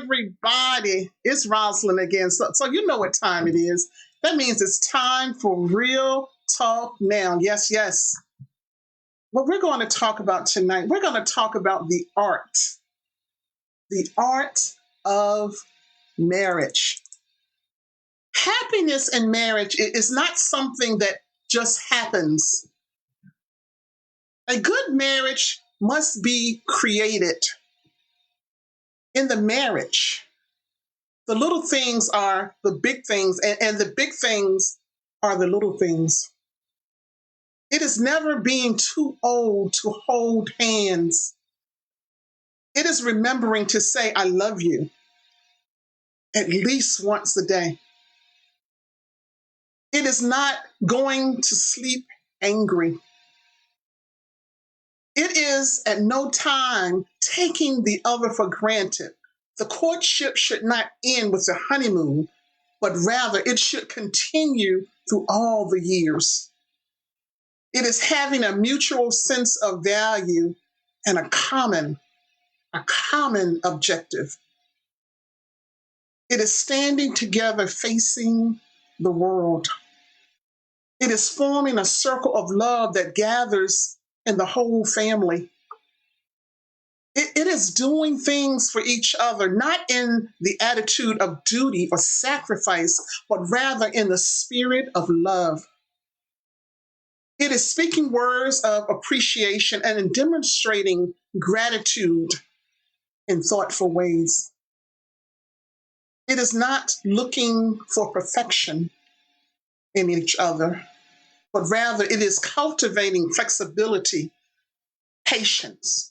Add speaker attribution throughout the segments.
Speaker 1: everybody. It's Rosalind again. So you know what time it is. That means it's time for Real Talk Now. Yes, yes. What we're going to talk about tonight, we're going to talk about the art of marriage. Happiness in marriage is not something that just happens. A good marriage must be created. In the marriage, the little things are the big things, and the big things are the little things. It is never being too old to hold hands. It is remembering to say, I love you, at least once a day. It is not going to sleep angry. It is at no time taking the other for granted. The courtship should not end with the honeymoon, but rather it should continue through all the years. It is having a mutual sense of value and a common objective. It is standing together facing the world. It is forming a circle of love that gathers in the whole family. It is doing things for each other, not in the attitude of duty or sacrifice, but rather in the spirit of love. It is speaking words of appreciation and in demonstrating gratitude in thoughtful ways. It is not looking for perfection in each other, but rather it is cultivating flexibility, patience,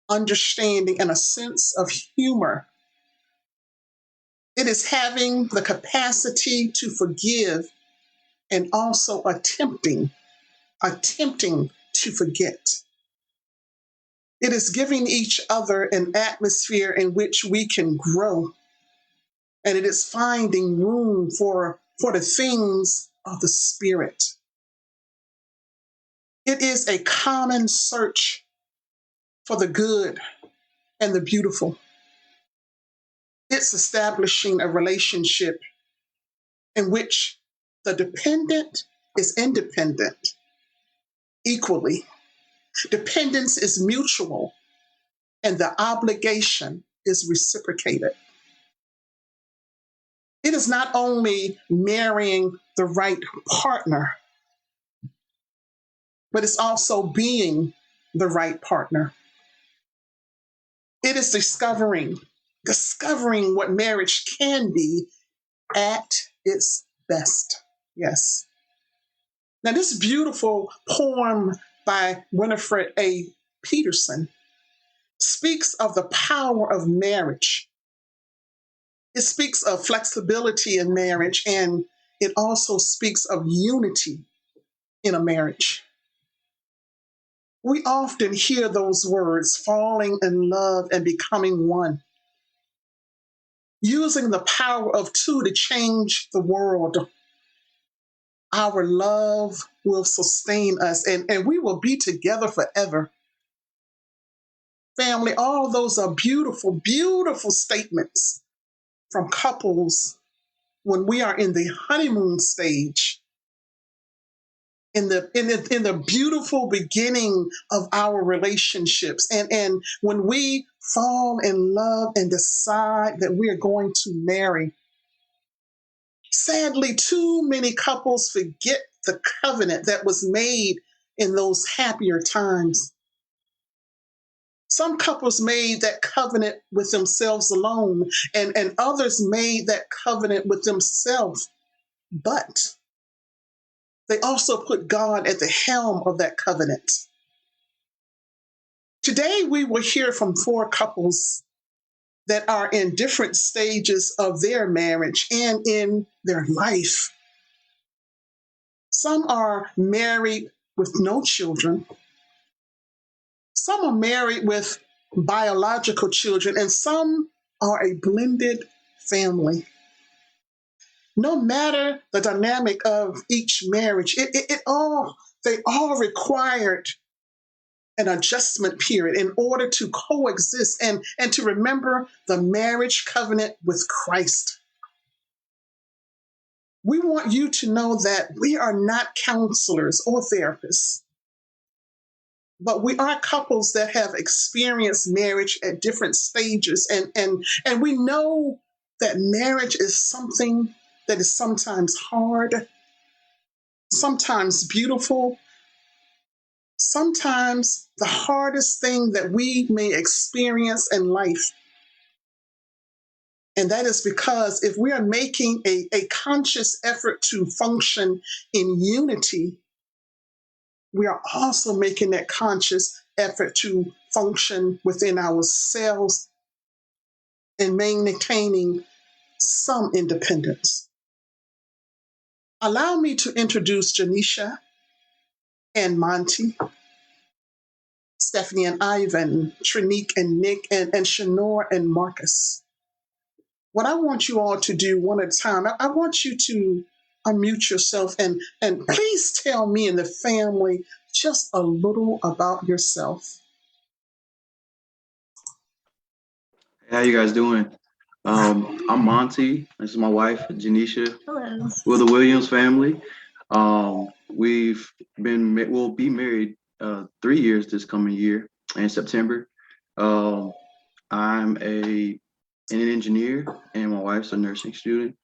Speaker 1: understanding, and a sense of humor. It is having the capacity to forgive and also attempting to forget. It is giving each other an atmosphere in which we can grow. And it is finding room for the things of the Spirit. It is a common search for the good and the beautiful. It's establishing a relationship in which the dependent is independent equally. Dependence is mutual, and the obligation is reciprocated. It is not only marrying the right partner, but it's also being the right partner. It is discovering what marriage can be at its best. Yes. Now, this beautiful poem by Winifred A. Peterson speaks of the power of marriage. It speaks of flexibility in marriage, and it also speaks of unity in a marriage. We often hear those words, falling in love and becoming one, using the power of two to change the world. Our love will sustain us, and we will be together forever. Family, all those are beautiful, beautiful statements from couples when we are in the honeymoon stage, in the beautiful beginning of our relationships, and when we fall in love and decide that we are going to marry. Sadly, too many couples forget the covenant that was made in those happier times. Some couples made that covenant with themselves alone, and others made that covenant with themselves. But they also put God at the helm of that covenant. Today, we will hear from 4 couples that are in different stages of their marriage and in their life. Some are married with no children. Some are married with biological children, and some are a blended family. No matter the dynamic of each marriage, they all required an adjustment period in order to coexist and to remember the marriage covenant with Christ. We want you to know that we are not counselors or therapists, but we are couples that have experienced marriage at different stages. And we know that marriage is something that is sometimes hard, sometimes beautiful, sometimes the hardest thing that we may experience in life. And that is because if we are making a conscious effort to function in unity, we are also making that conscious effort to function within ourselves and maintaining some independence. Allow me to introduce Janesha and Mantee, Stephanie and Ivan, Trinique and Nic, and Chenoa and Marcus. What I want you all to do one at a time, I want you to unmute yourself and please tell me and the family just a little about yourself.
Speaker 2: How you guys doing? I'm Mantee. This is my wife, Janesha.
Speaker 3: Hello.
Speaker 2: We're the Williams family. We'll be married 3 years this coming year in September. I'm an engineer and my wife's a nursing student.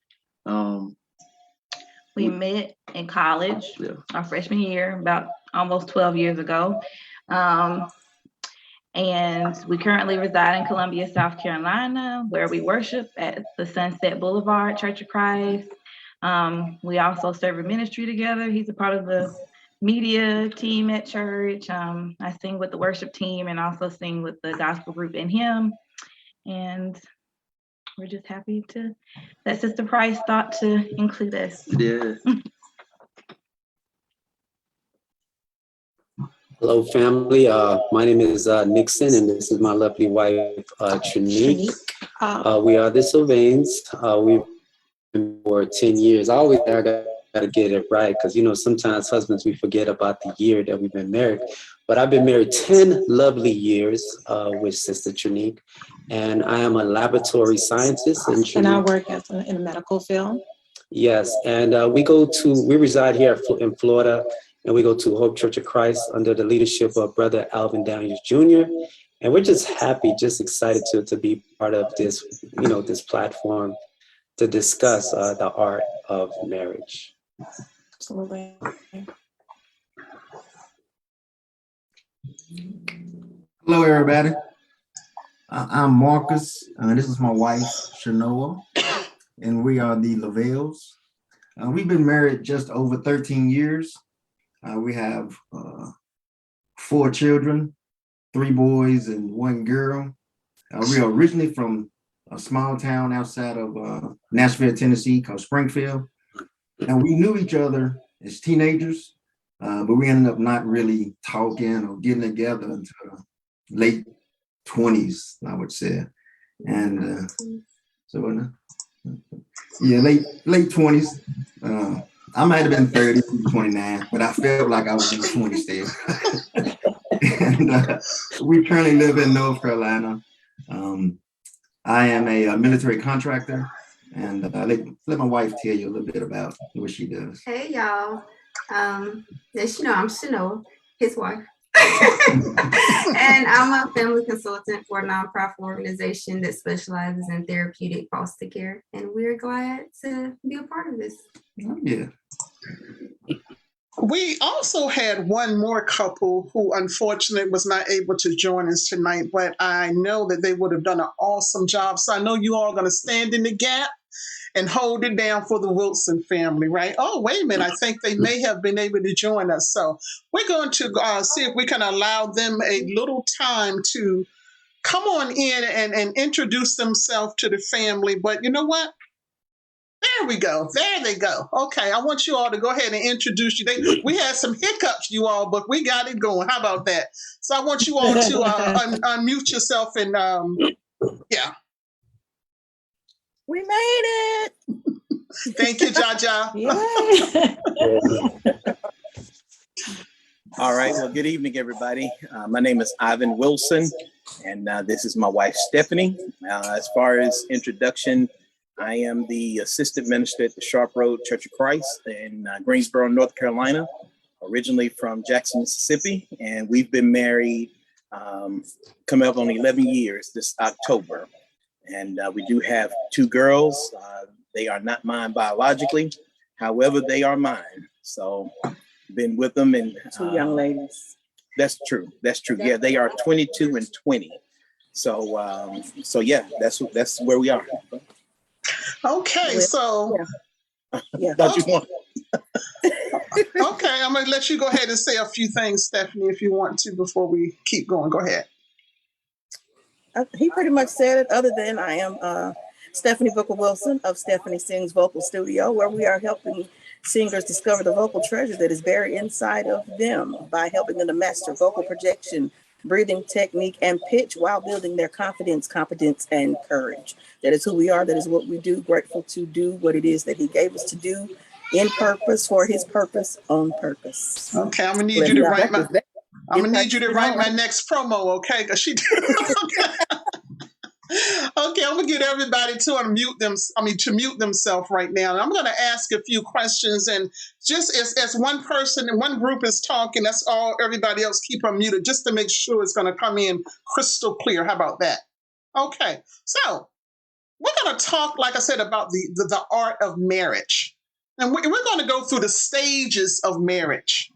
Speaker 3: We met in college, our freshman year, about almost 12 years ago. And we currently reside in Columbia, South Carolina, where we worship at the Sunset Boulevard Church of Christ. We also serve a ministry together. He's a part of the media team at church. I sing with the worship team and also sing with the gospel group in him. And we're just happy that Sister Price thought to include us.
Speaker 2: Yeah.
Speaker 4: Hello, family. My name is Nixon, and this is my lovely wife, Trinique. We are the Silvanes. We've been for 10 years. I always got to get it right because, sometimes husbands, we forget about the year that we've been married. But I've been married 10 lovely years with Sister Trinique, and I am a laboratory scientist.
Speaker 5: And I work in the medical field.
Speaker 4: Yes, and we reside here in Florida, and we go to Hope Church of Christ under the leadership of Brother Alvin Daniels Jr. And we're just happy, just excited to be part of this, this platform to discuss the art of marriage.
Speaker 5: Absolutely.
Speaker 6: Hello, everybody. I'm Marcus. This is my wife, Chenoa, and we are the Leavells. We've been married just over 13 years. We have 4 children, 3 boys and 1 girl. We are originally from a small town outside of Nashville, Tennessee called Springfield. And we knew each other as teenagers, but we ended up not really talking or getting together until late 20s, I would say. And late 20s. I might have been 30, 29, but I felt like I was in the 20s still. And we currently live in North Carolina. I am a military contractor, and let my wife tell you a little bit about what she does.
Speaker 7: Hey, y'all. As you know, I'm Chenoa, his wife. And I'm a family consultant for a nonprofit organization that specializes in therapeutic foster care. And we're glad to be a part of this.
Speaker 6: Yeah.
Speaker 1: We also had one more couple who unfortunately was not able to join us tonight, but I know that they would have done an awesome job. So I know you all are going to stand in the gap and hold it down for the Wilson family, right? Oh, wait a minute. I think they may have been able to join us. So we're going to see if we can allow them a little time to come on in and introduce themselves to the family. But you know what? There we go. There they go. Okay, I want you all to go ahead and introduce you. We had some hiccups, you all, but we got it going. How about that? So I want you all to unmute yourself and, yeah.
Speaker 5: We made it.
Speaker 1: Thank you, Jaja.
Speaker 5: Yay.
Speaker 8: All right. Well, good evening, everybody. My name is Ivan Wilson, and this is my wife, Stephanie. As far as introduction, I am the assistant minister at the Sharp Road Church of Christ in Greensboro, North Carolina, originally from Jackson, Mississippi. And we've been married coming up on 11 years this October. And we do have 2 girls. They are not mine biologically. However, they are mine. So been with them, and
Speaker 5: 2 young ladies.
Speaker 8: That's true. That's true. Yeah, they are 22 and 20. So so yeah, that's where we are.
Speaker 1: Okay, so
Speaker 5: Yeah.
Speaker 8: Thought you want.
Speaker 1: okay, I'm gonna let you go ahead and say a few things, Stephanie, if you want to, before we keep going. Go ahead.
Speaker 5: He pretty much said it, other than I am Stephanie Booker Wilson of Stephanie Sings Vocal Studio, where we are helping singers discover the vocal treasure that is buried inside of them by helping them to master vocal projection, breathing technique, and pitch while building their confidence, competence, and courage. That is who we are. That is what we do. Grateful to do what it is that he gave us to do in purpose, for his purpose, on purpose.
Speaker 1: Okay, I'm gonna need you to write my. I'm gonna need you to write my next promo, okay? Because she. Okay, I'm gonna get everybody to unmute them. To mute themselves right now. And I'm gonna ask a few questions, and just as one person and one group is talking, that's all. Everybody else keep unmuted, just to make sure it's gonna come in crystal clear. How about that? Okay, so we're gonna talk, like I said, about the art of marriage, and we're gonna go through the stages of marriage.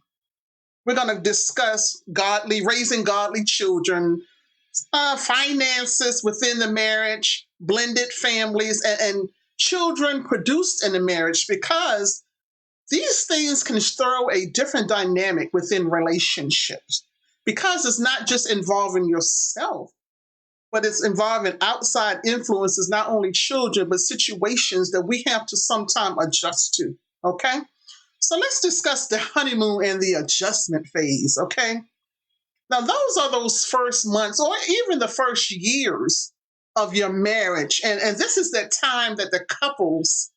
Speaker 1: We're gonna discuss raising godly children. Finances within the marriage, blended families, and children produced in the marriage, because these things can throw a different dynamic within relationships, because it's not just involving yourself, but it's involving outside influences, not only children, but situations that we have to sometime adjust to, okay? So let's discuss the honeymoon and the adjustment phase, okay? Now, those are those first months or even the first years of your marriage. And this is that time that the couples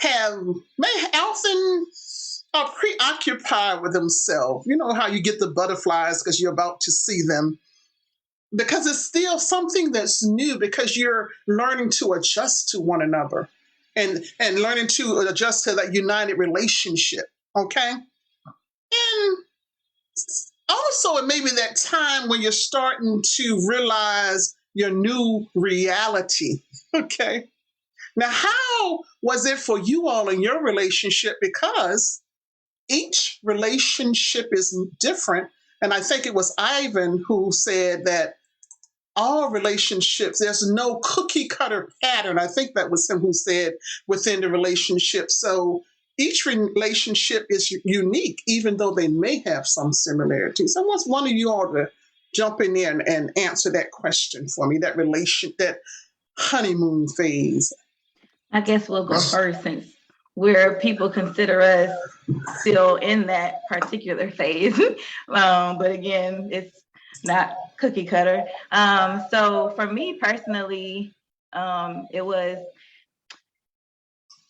Speaker 1: may often are preoccupied with themselves. You know how you get the butterflies because you're about to see them. Because it's still something that's new, because you're learning to adjust to one another and learning to adjust to that united relationship. Okay? And also, it may be that time when you're starting to realize your new reality. Okay. Now, how was it for you all in your relationship? Because each relationship is different. And I think it was Ivan who said that all relationships, there's no cookie cutter pattern. I think that was him who said within the relationship. So each relationship is unique, even though they may have some similarities. I want one of you all to jump in there and answer that question for me, that honeymoon phase.
Speaker 3: I guess we'll go first, since where people consider us still in that particular phase. But again, it's not cookie cutter. So for me personally, it was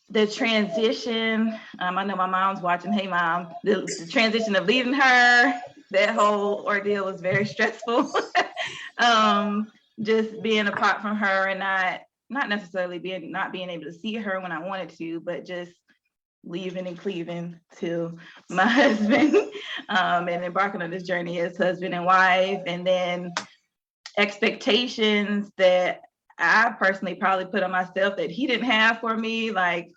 Speaker 3: the transition. I know my mom's watching. Hey, Mom. The transition of leaving her, that whole ordeal was very stressful. Just being apart from her and not necessarily not being able to see her when I wanted to, but just leaving and cleaving to my husband, and embarking on this journey as husband and wife. And then expectations that I personally probably put on myself that he didn't have for me. Like,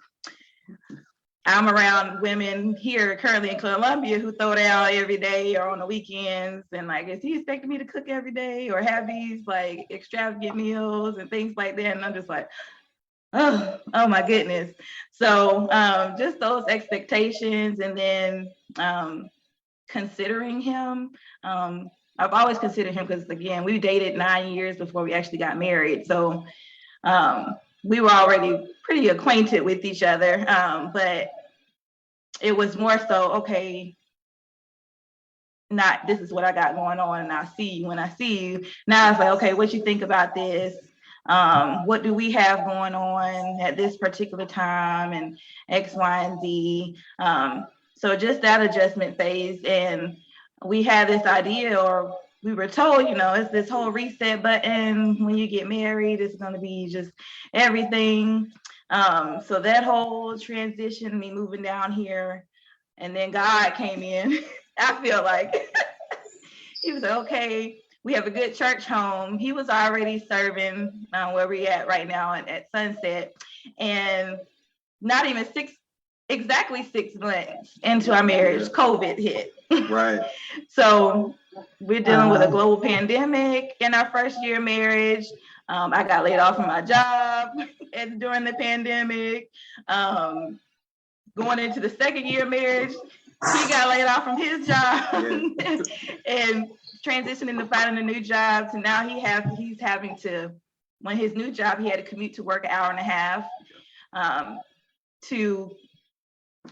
Speaker 3: I'm around women here currently in Columbia who throw down every day or on the weekends, and like, is he expecting me to cook every day or have these like extravagant meals and things like that? And I'm just like, oh my goodness. So just those expectations, and then considering him. I've always considered him because, again, we dated 9 years before we actually got married. So we were already pretty acquainted with each other. But it was more so, okay, not this is what I got going on and I'll see you when I see you. Now it's like, okay, what you think about this? What do we have going on at this particular time, and X, Y, and Z. So just that adjustment phase. And we had this idea, or we were told, you know, it's this whole reset button. When you get married, it's going to be just everything. So that whole transition, me moving down here, and then God came in. I feel like he was like, okay, we have a good church home. He was already serving where we at right now at Sunset. And not even exactly 6 months into our marriage, COVID hit.
Speaker 2: Right.
Speaker 3: So we're dealing with a global pandemic in our first year of marriage. I got laid off from my job during the pandemic. Going into the second year of marriage, he got laid off from his job. And transitioning to finding a new job. So now he's having to, when his new job, he had to commute to work an hour and a half. To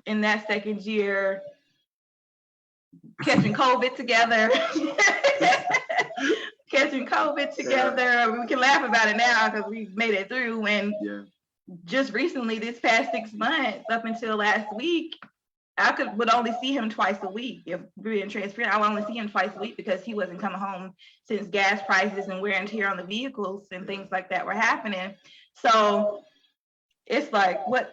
Speaker 3: in that second year, catching COVID together. Catching COVID together. We can laugh about it now because we've made it through. And just recently, this past 6 months, up until last week, I would only see him twice a week. If we're being transparent, I would only see him twice a week because he wasn't coming home since gas prices and wear and tear on the vehicles and things like that were happening. So it's like, what's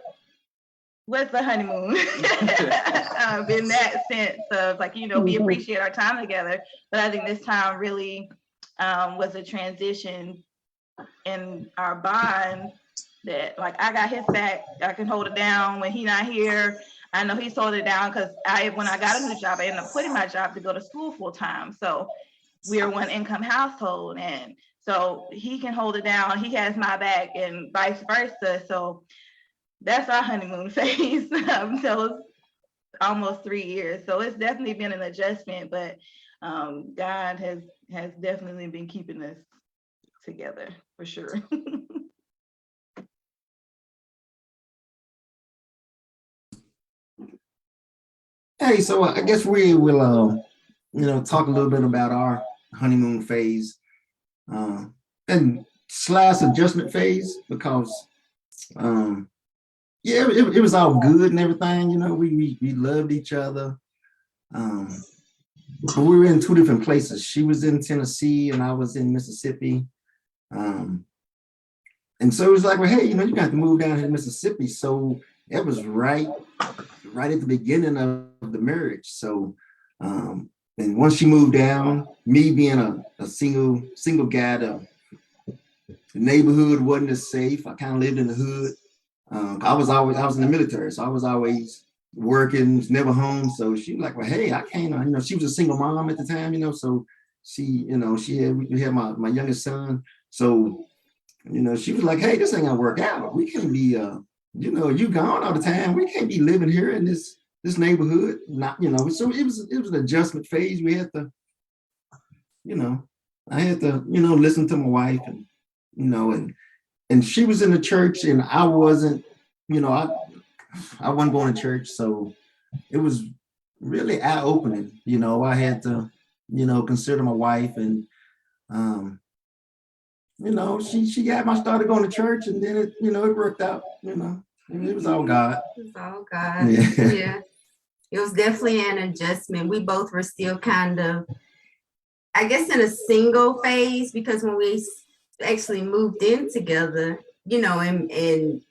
Speaker 3: the honeymoon? In that sense of like, you know, we appreciate our time together, but I think this time really was a transition in our bond that like, I got his back, I can hold it down when he's not here. I know he's holding it down because when I got a new job, I ended up quitting my job to go to school full time. So we're one income household, and so he can hold it down. He has my back and vice versa. So that's our honeymoon phase until almost 3 years. So it's definitely been an adjustment, but God has definitely been keeping us together for sure.
Speaker 6: Hey, so I guess we will, talk a little bit about our honeymoon phase and / adjustment phase, because it was all good and everything. You know, we loved each other, but we were in 2 different places. She was in Tennessee and I was in Mississippi, and so it was like, well, hey, you got to move down here to Mississippi. So it was right at the beginning of the marriage. So and once she moved down, me being a single guy, the neighborhood wasn't as safe. I kind of lived in the hood. I was in the military, so I was always working, was never home. So she was like, well, hey, I can't, she was a single mom at the time, so we had my youngest son. So, she was like, hey, this ain't gonna work out. We can't be, you gone all the time. We can't be living here in this neighborhood. Not, so it was an adjustment phase. We had to, I had to, listen to my wife and she was in the church and I wasn't, I wasn't going to church. So it was really eye-opening. I had to, consider my wife, and, she got my started going to church, and then it worked out, it was all God.
Speaker 7: It was all God. Yeah. It was definitely an adjustment. We both were still kind of, I guess, in a single phase, because when we actually moved in together, and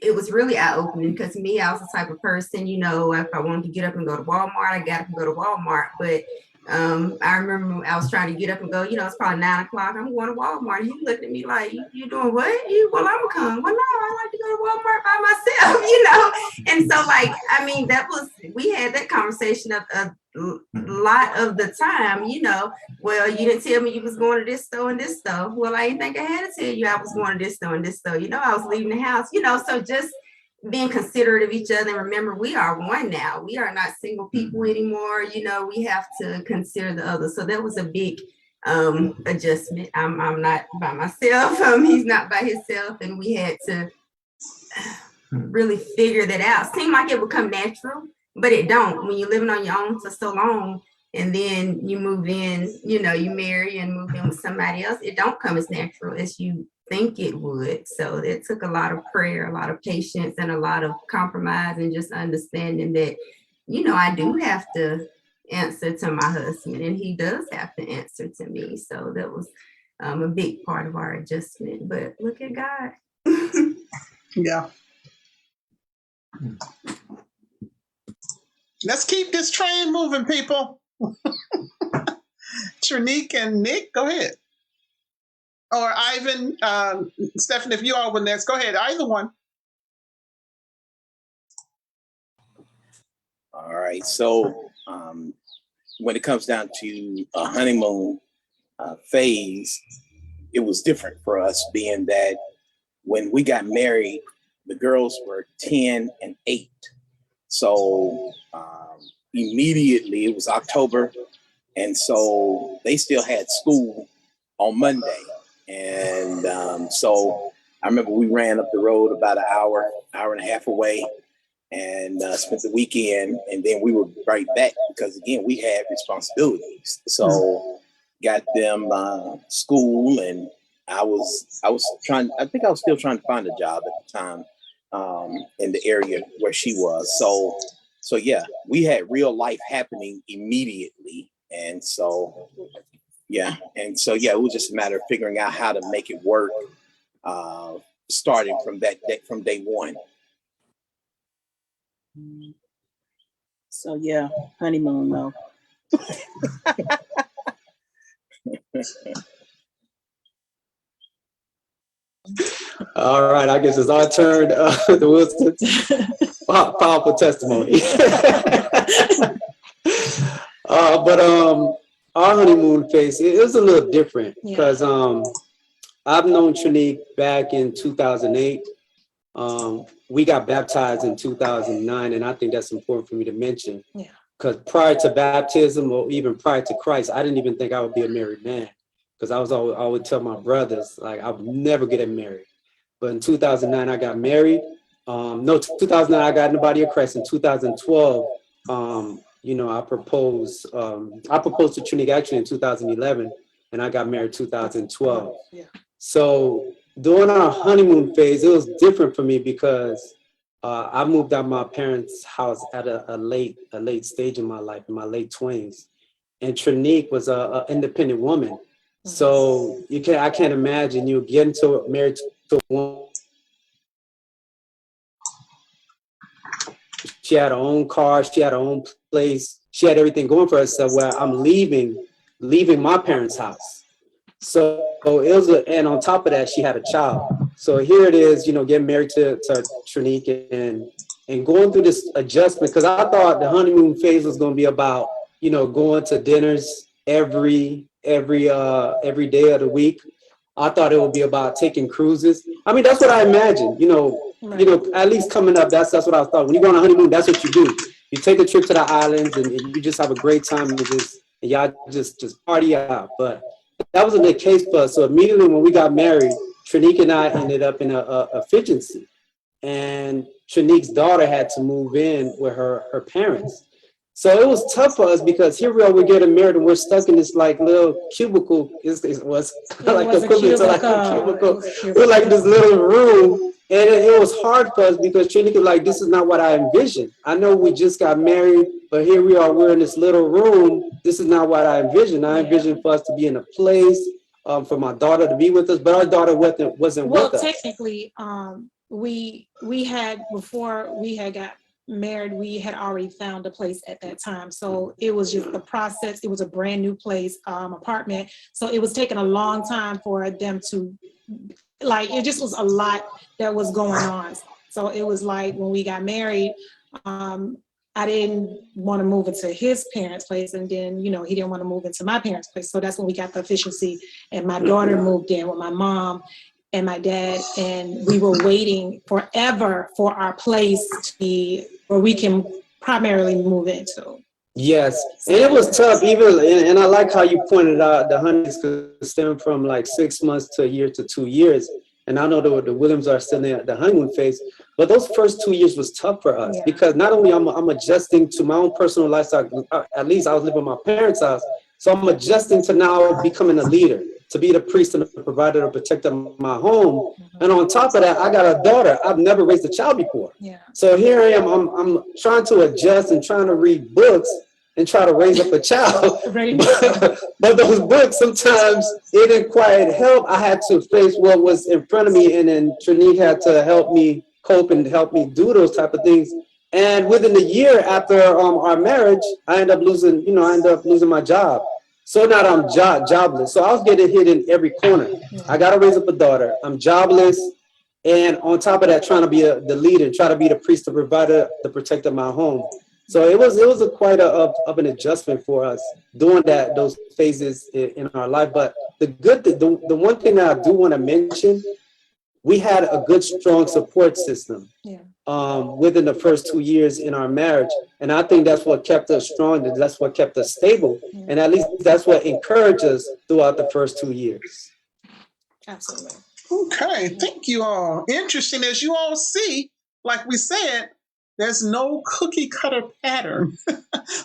Speaker 7: it was really eye-opening, because me, I was the type of person, if I wanted to get up and go to Walmart, I got up and go to Walmart. But I remember I was trying to get up and go, it's probably 9 o'clock. I'm going to Walmart. He looked at me like, you doing what? Well, I'm gonna come. Well, no, I like to go to Walmart by myself, And so, like, I mean, we had that conversation a lot of the time, well, you didn't tell me you was going to this store and this store. Well, I didn't think I had to tell you I was going to this store and this store. I was leaving the house, so just being considerate of each other. And remember, we are one now. We are not single people anymore. We have to consider the other. So that was a big adjustment. I'm not by myself. He's not by himself. And we had to really figure that out. Seemed like it would come natural, but it don't. When you're living on your own for so long, and then you move in, you marry and move in with somebody else, it don't come as natural as you think it would. So it took a lot of prayer, a lot of patience, and a lot of compromise, and just understanding that, I do have to, answer to my husband, and he does have to answer to me. So that was a big part of our adjustment. But look at God.
Speaker 1: Yeah. Let's keep this train moving, people. Trinique and Nic, go ahead. Or Ivan, Stephanie, if you all were next, go ahead. Either one.
Speaker 8: All right. So when it comes down to a honeymoon phase, it was different for us, being that when we got married, the girls were 10 and 8. So immediately it was October. And so they still had school on Monday. And so I remember we ran up the road about an hour and a half away, and spent the weekend. And then we were right back because, again, we had responsibilities. So got them school, and I think I was still trying to find a job at the time in the area where she was. So yeah, we had real life happening immediately. And so, yeah. It was just a matter of figuring out how to make it work, starting from day one.
Speaker 5: So yeah, honeymoon though.
Speaker 4: All right, I guess it's our turn. The Wilson, powerful testimony. But our honeymoon phase, it was a little different because I've known Trinique back in 2008. We got baptized in 2009, and I think that's important for me to mention.
Speaker 9: Yeah.
Speaker 4: Because prior to baptism, or even prior to Christ, I didn't even think I would be a married man. Because I would tell my brothers, like, I would never get married. But in 2009, I got married. 2009, I got in the body of Christ. In 2012, I proposed to Trinique actually in 2011, and I got married 2012.
Speaker 9: Yeah.
Speaker 4: So during our honeymoon phase, it was different for me because I moved out of my parents' house at a late stage in my life, in my late 20s. And Trinique was an independent woman. So I can't imagine you getting married to a woman. She had her own car, she had her own place, she had everything going for herself, where I'm leaving my parents' house. So it was, and on top of that, she had a child. So here it is, getting married to Trinique and going through this adjustment, because I thought the honeymoon phase was going to be about, going to dinners every day of the week. I thought it would be about taking cruises. I mean, that's what I imagined, at least coming up, that's what I thought. When you go on a honeymoon, that's what you do. You take a trip to the islands and you just have a great time and y'all just party out. But that wasn't the case for us. So immediately when we got married, Trinique and I ended up in a efficiency. And Trinique's daughter had to move in with her parents. So it was tough for us because here we are, we're getting married and we're stuck in this like little cubicle. It was like equivalent to like a cubicle. We're like this little room. And it was hard for us because Trinique was like, this is not what I envisioned. I know we just got married, but here we are, we're in this little room. This is not what I envisioned. I envisioned for us to be in a place, for my daughter to be with us, but our daughter wasn't with us.
Speaker 9: Well, technically, we had, before we had got married, we had already found a place at that time. So it was just the process. It was a brand new place, apartment. So it was taking a long time for them to, like, it just was a lot that was going on. So it was like when we got married, I didn't want to move into his parents' place, and then, he didn't want to move into my parents' place. So that's when we got the efficiency, and my daughter moved in with my mom and my dad, and we were waiting forever for our place to be where we can primarily move into.
Speaker 4: Yes, and it was tough, even, and I like how you pointed out the honeymoons could stem from like 6 months to a year to 2 years. And I know the Williams are still in the honeymoon phase, but those first 2 years was tough for us because not only I'm adjusting to my own personal lifestyle, at least I was living in my parents' house, so I'm adjusting to now becoming a leader, to be the priest and the provider and protector of my home. And on top of that, I got a daughter. I've never raised a child before.
Speaker 9: Yeah.
Speaker 4: So here I am, I'm trying to adjust and trying to read books. and try to raise up a child.
Speaker 9: Right.
Speaker 4: But those books, sometimes it didn't quite help. I had to face what was in front of me, and then Trinique had to help me cope and help me do those type of things. And within a year after our marriage, I ended up losing my job. So now I'm jobless. So I was getting hit in every corner. I got to raise up a daughter. I'm jobless. And on top of that, trying to be the leader and try to be the priest, the provider, the protector of my home. So it was quite of an adjustment for us during those phases in our life. But the one thing that I do want to mention, we had a good, strong support system within the first 2 years in our marriage. And I think that's what kept us strong, and that's what kept us stable. And at least that's what encouraged us throughout the first 2 years.
Speaker 9: Absolutely.
Speaker 1: Okay, thank you all. Interesting. As you all see, like we said, there's no cookie cutter pattern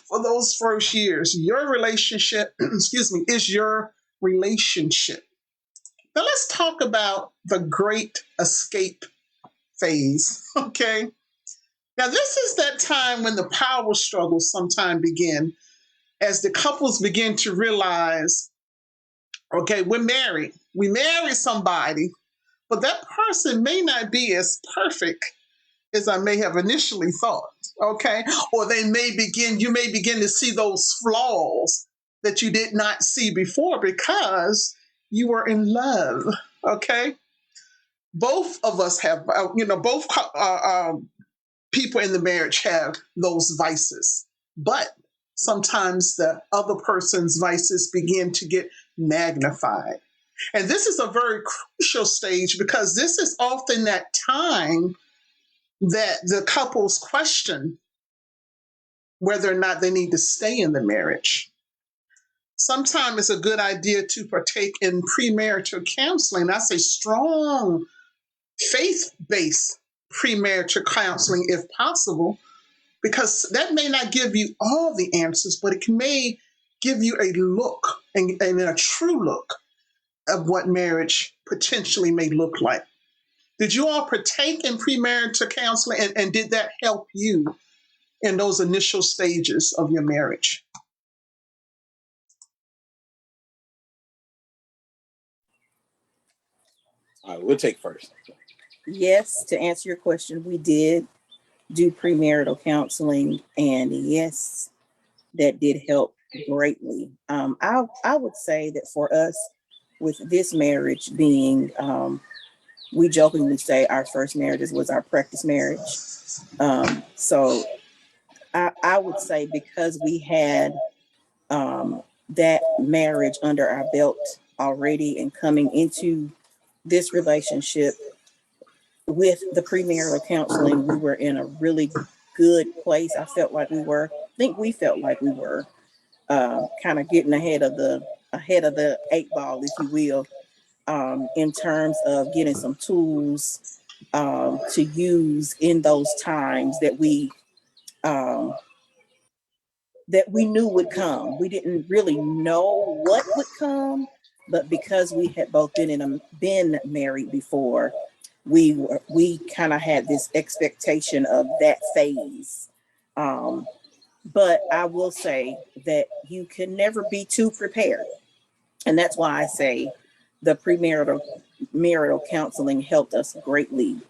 Speaker 1: for those first years. Your relationship, is your relationship. Now let's talk about the great escape phase, okay? Now this is that time when the power struggles sometimes begin, as the couples begin to realize, okay, we're married. We marry somebody, but that person may not be as perfect as I may have initially thought, okay? Or you may begin to see those flaws that you did not see before because you were in love, okay? Both of us have, both people in the marriage have those vices, but sometimes the other person's vices begin to get magnified. And this is a very crucial stage because this is often that time that the couples question whether or not they need to stay in the marriage. Sometimes it's a good idea to partake in premarital counseling. That's a strong faith-based premarital counseling if possible, because that may not give you all the answers, but it may give you a look and a true look of what marriage potentially may look like. Did you all partake in premarital counseling, and did that help you in those initial stages of your marriage?
Speaker 8: All right, we'll take first.
Speaker 5: Yes, to answer your question, we did do premarital counseling, and yes, that did help greatly. I would say that for us, with this marriage being, we jokingly say our first marriage was our practice marriage. So I would say because we had that marriage under our belt already and coming into this relationship with the premarital counseling, we were in a really good place. I think we felt like we were kind of getting ahead of the 8 ball, if you will, in terms of getting some tools to use in those times that we knew would come. We didn't really know what would come, but because we had both been married before, we kind of had this expectation of that phase. But I will say that you can never be too prepared. And that's why I say the premarital counseling helped us greatly,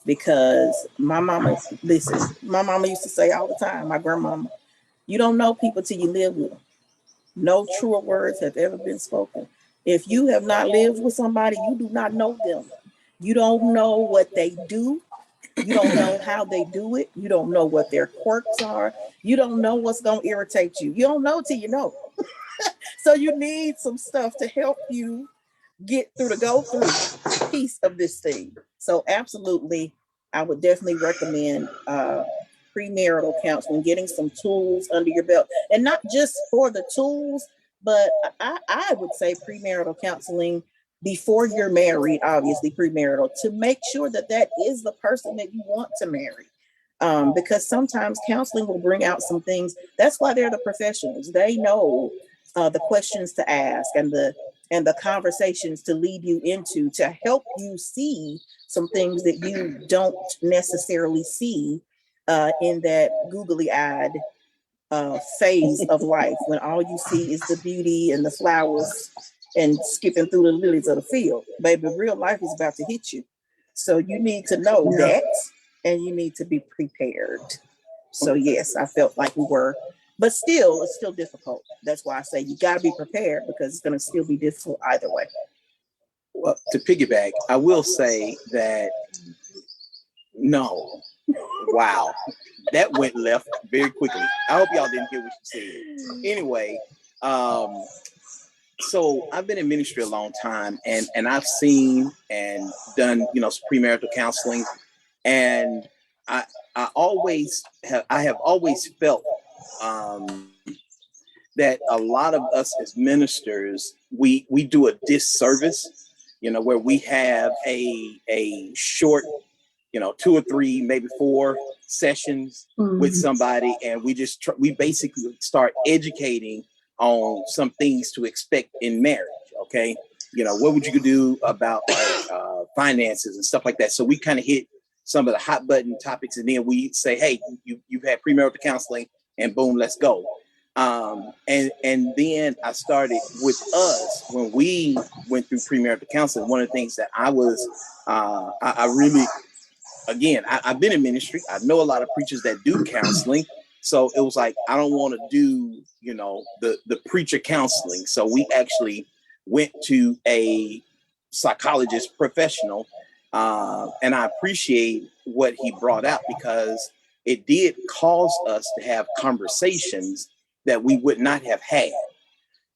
Speaker 5: because my mama used to say all the time, my grandmama, you don't know people till you live with them. No truer words have ever been spoken. If you have not lived with somebody, you do not know them. You don't know what they do. You don't know how they do it. You don't know what their quirks are. You don't know what's going to irritate you. You don't know till you know. So you need some stuff to help you get through the go through piece of this thing. So absolutely, I would definitely recommend premarital counseling, getting some tools under your belt, and not just for the tools, but I would say premarital counseling before you're married, obviously premarital, to make sure that is the person that you want to marry. Because sometimes counseling will bring out some things. That's why they're the professionals. They know the questions to ask and the conversations to lead you into, to help you see some things that you don't necessarily see in that googly-eyed phase of life when all you see is the beauty and the flowers and skipping through the lilies of the field. Baby, real life is about to hit you. So you need to know that, and you need to be prepared. So yes, I felt like we were, but still, it's still difficult. That's why I say you got to be prepared, because it's going to still be difficult either way.
Speaker 8: Well, to piggyback, I will say that no, wow, that went left very quickly. I hope y'all didn't hear what you said. Anyway, so I've been in ministry a long time, and I've seen and done, premarital counseling, and I have always felt that a lot of us as ministers, we do a disservice, where we have a short, 2 or 3, maybe 4 sessions with somebody, and we basically start educating on some things to expect in marriage. Okay, what would you do about finances and stuff like that? So we kind of hit some of the hot button topics, and then we say, hey, you've had premarital counseling, and boom, let's go. And then I started with us when we went through premarital counseling. One of the things that I was, I really, again, I've been in ministry. I know a lot of preachers that do counseling. So it was like, I don't want to do, the preacher counseling. So we actually went to a psychologist professional. And I appreciate what he brought out, because it did cause us to have conversations that we would not have had.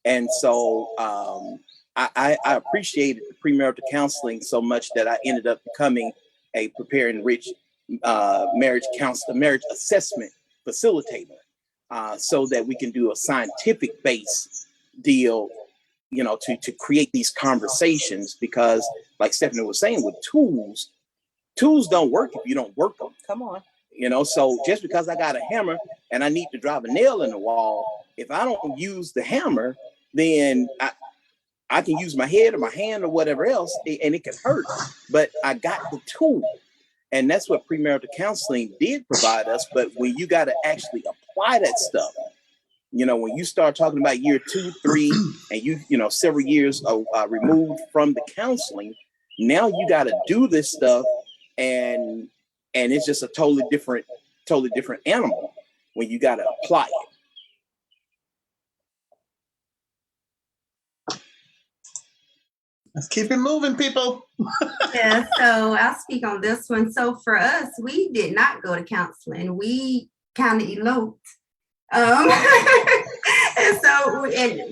Speaker 8: And so I appreciated the premarital counseling so much that I ended up becoming a prepare and enrich marriage assessment facilitator, so that we can do a scientific based deal, to create these conversations. Because like Stephanie was saying, with tools don't work if you don't work them.
Speaker 5: Come on.
Speaker 8: So just because I got a hammer and I need to drive a nail in the wall, if I don't use the hammer, then I can use my head or my hand or whatever else, and it can hurt, but I got the tool. And that's what premarital counseling did provide us. But when you got to actually apply that stuff, when you start talking about year 2, 3, and you several years removed from the counseling, now you got to do this stuff, and it's just a totally different animal when you got to apply it.
Speaker 1: Let's keep it moving, people.
Speaker 7: Yeah, so I'll speak on this one. So for us, we did not go to counseling. We kind of eloped. And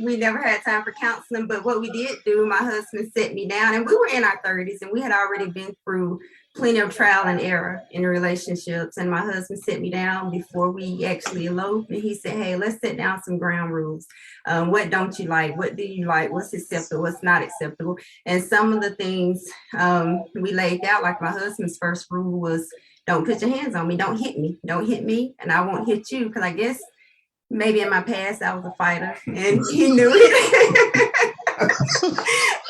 Speaker 7: we never had time for counseling. But what we did do, my husband set me down, and we were in our 30s, and we had already been through plenty of trial and error in relationships. And my husband set me down before we actually eloped, and he said, hey, let's set down some ground rules. What don't you like? What do you like? What's acceptable? What's not acceptable? And some of the things we laid out, like my husband's first rule was, don't put your hands on me. Don't hit me. Don't hit me. And I won't hit you. Because I guess maybe in my past I was a fighter, and he knew it.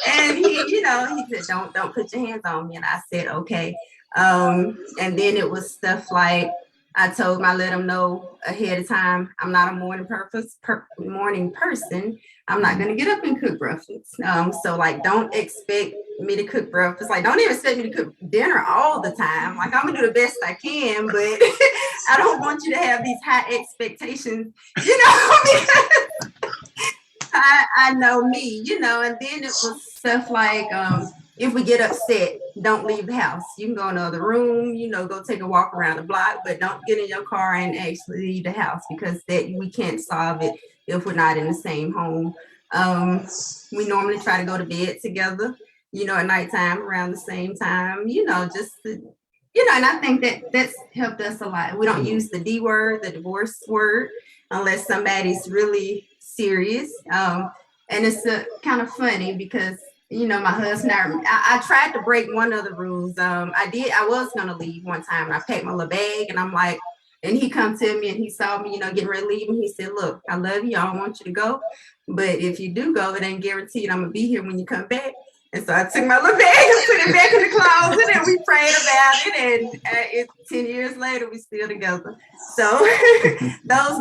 Speaker 7: And he said, don't put your hands on me. And I said, okay. And then it was stuff like, I let him know ahead of time, I'm not a morning person. I'm not going to get up and cook breakfast. So like, don't expect me to cook breakfast. Like, don't even expect me to cook dinner all the time. Like, I'm going to do the best I can, but I don't want you to have these high expectations, because I know me, and then it was stuff like, if we get upset, don't leave the house. You can go in another room, go take a walk around the block, but don't get in your car and actually leave the house, because that we can't solve it if we're not in the same home. We normally try to go to bed together, at nighttime around the same time, and I think that's helped us a lot. We don't use the D word, the divorce word, unless somebody's really serious. And it's kind of funny because, my husband, I tried to break one of the rules. I was going to leave one time, and I packed my little bag, and I'm like, and he come to me and he saw me, getting ready to leave, and he said, look, I love you. I don't want you to go. But if you do go, it ain't guaranteed I'm going to be here when you come back. And so I took my little bag and put it back in the closet, and we prayed about it. And 10 years later, we still together. So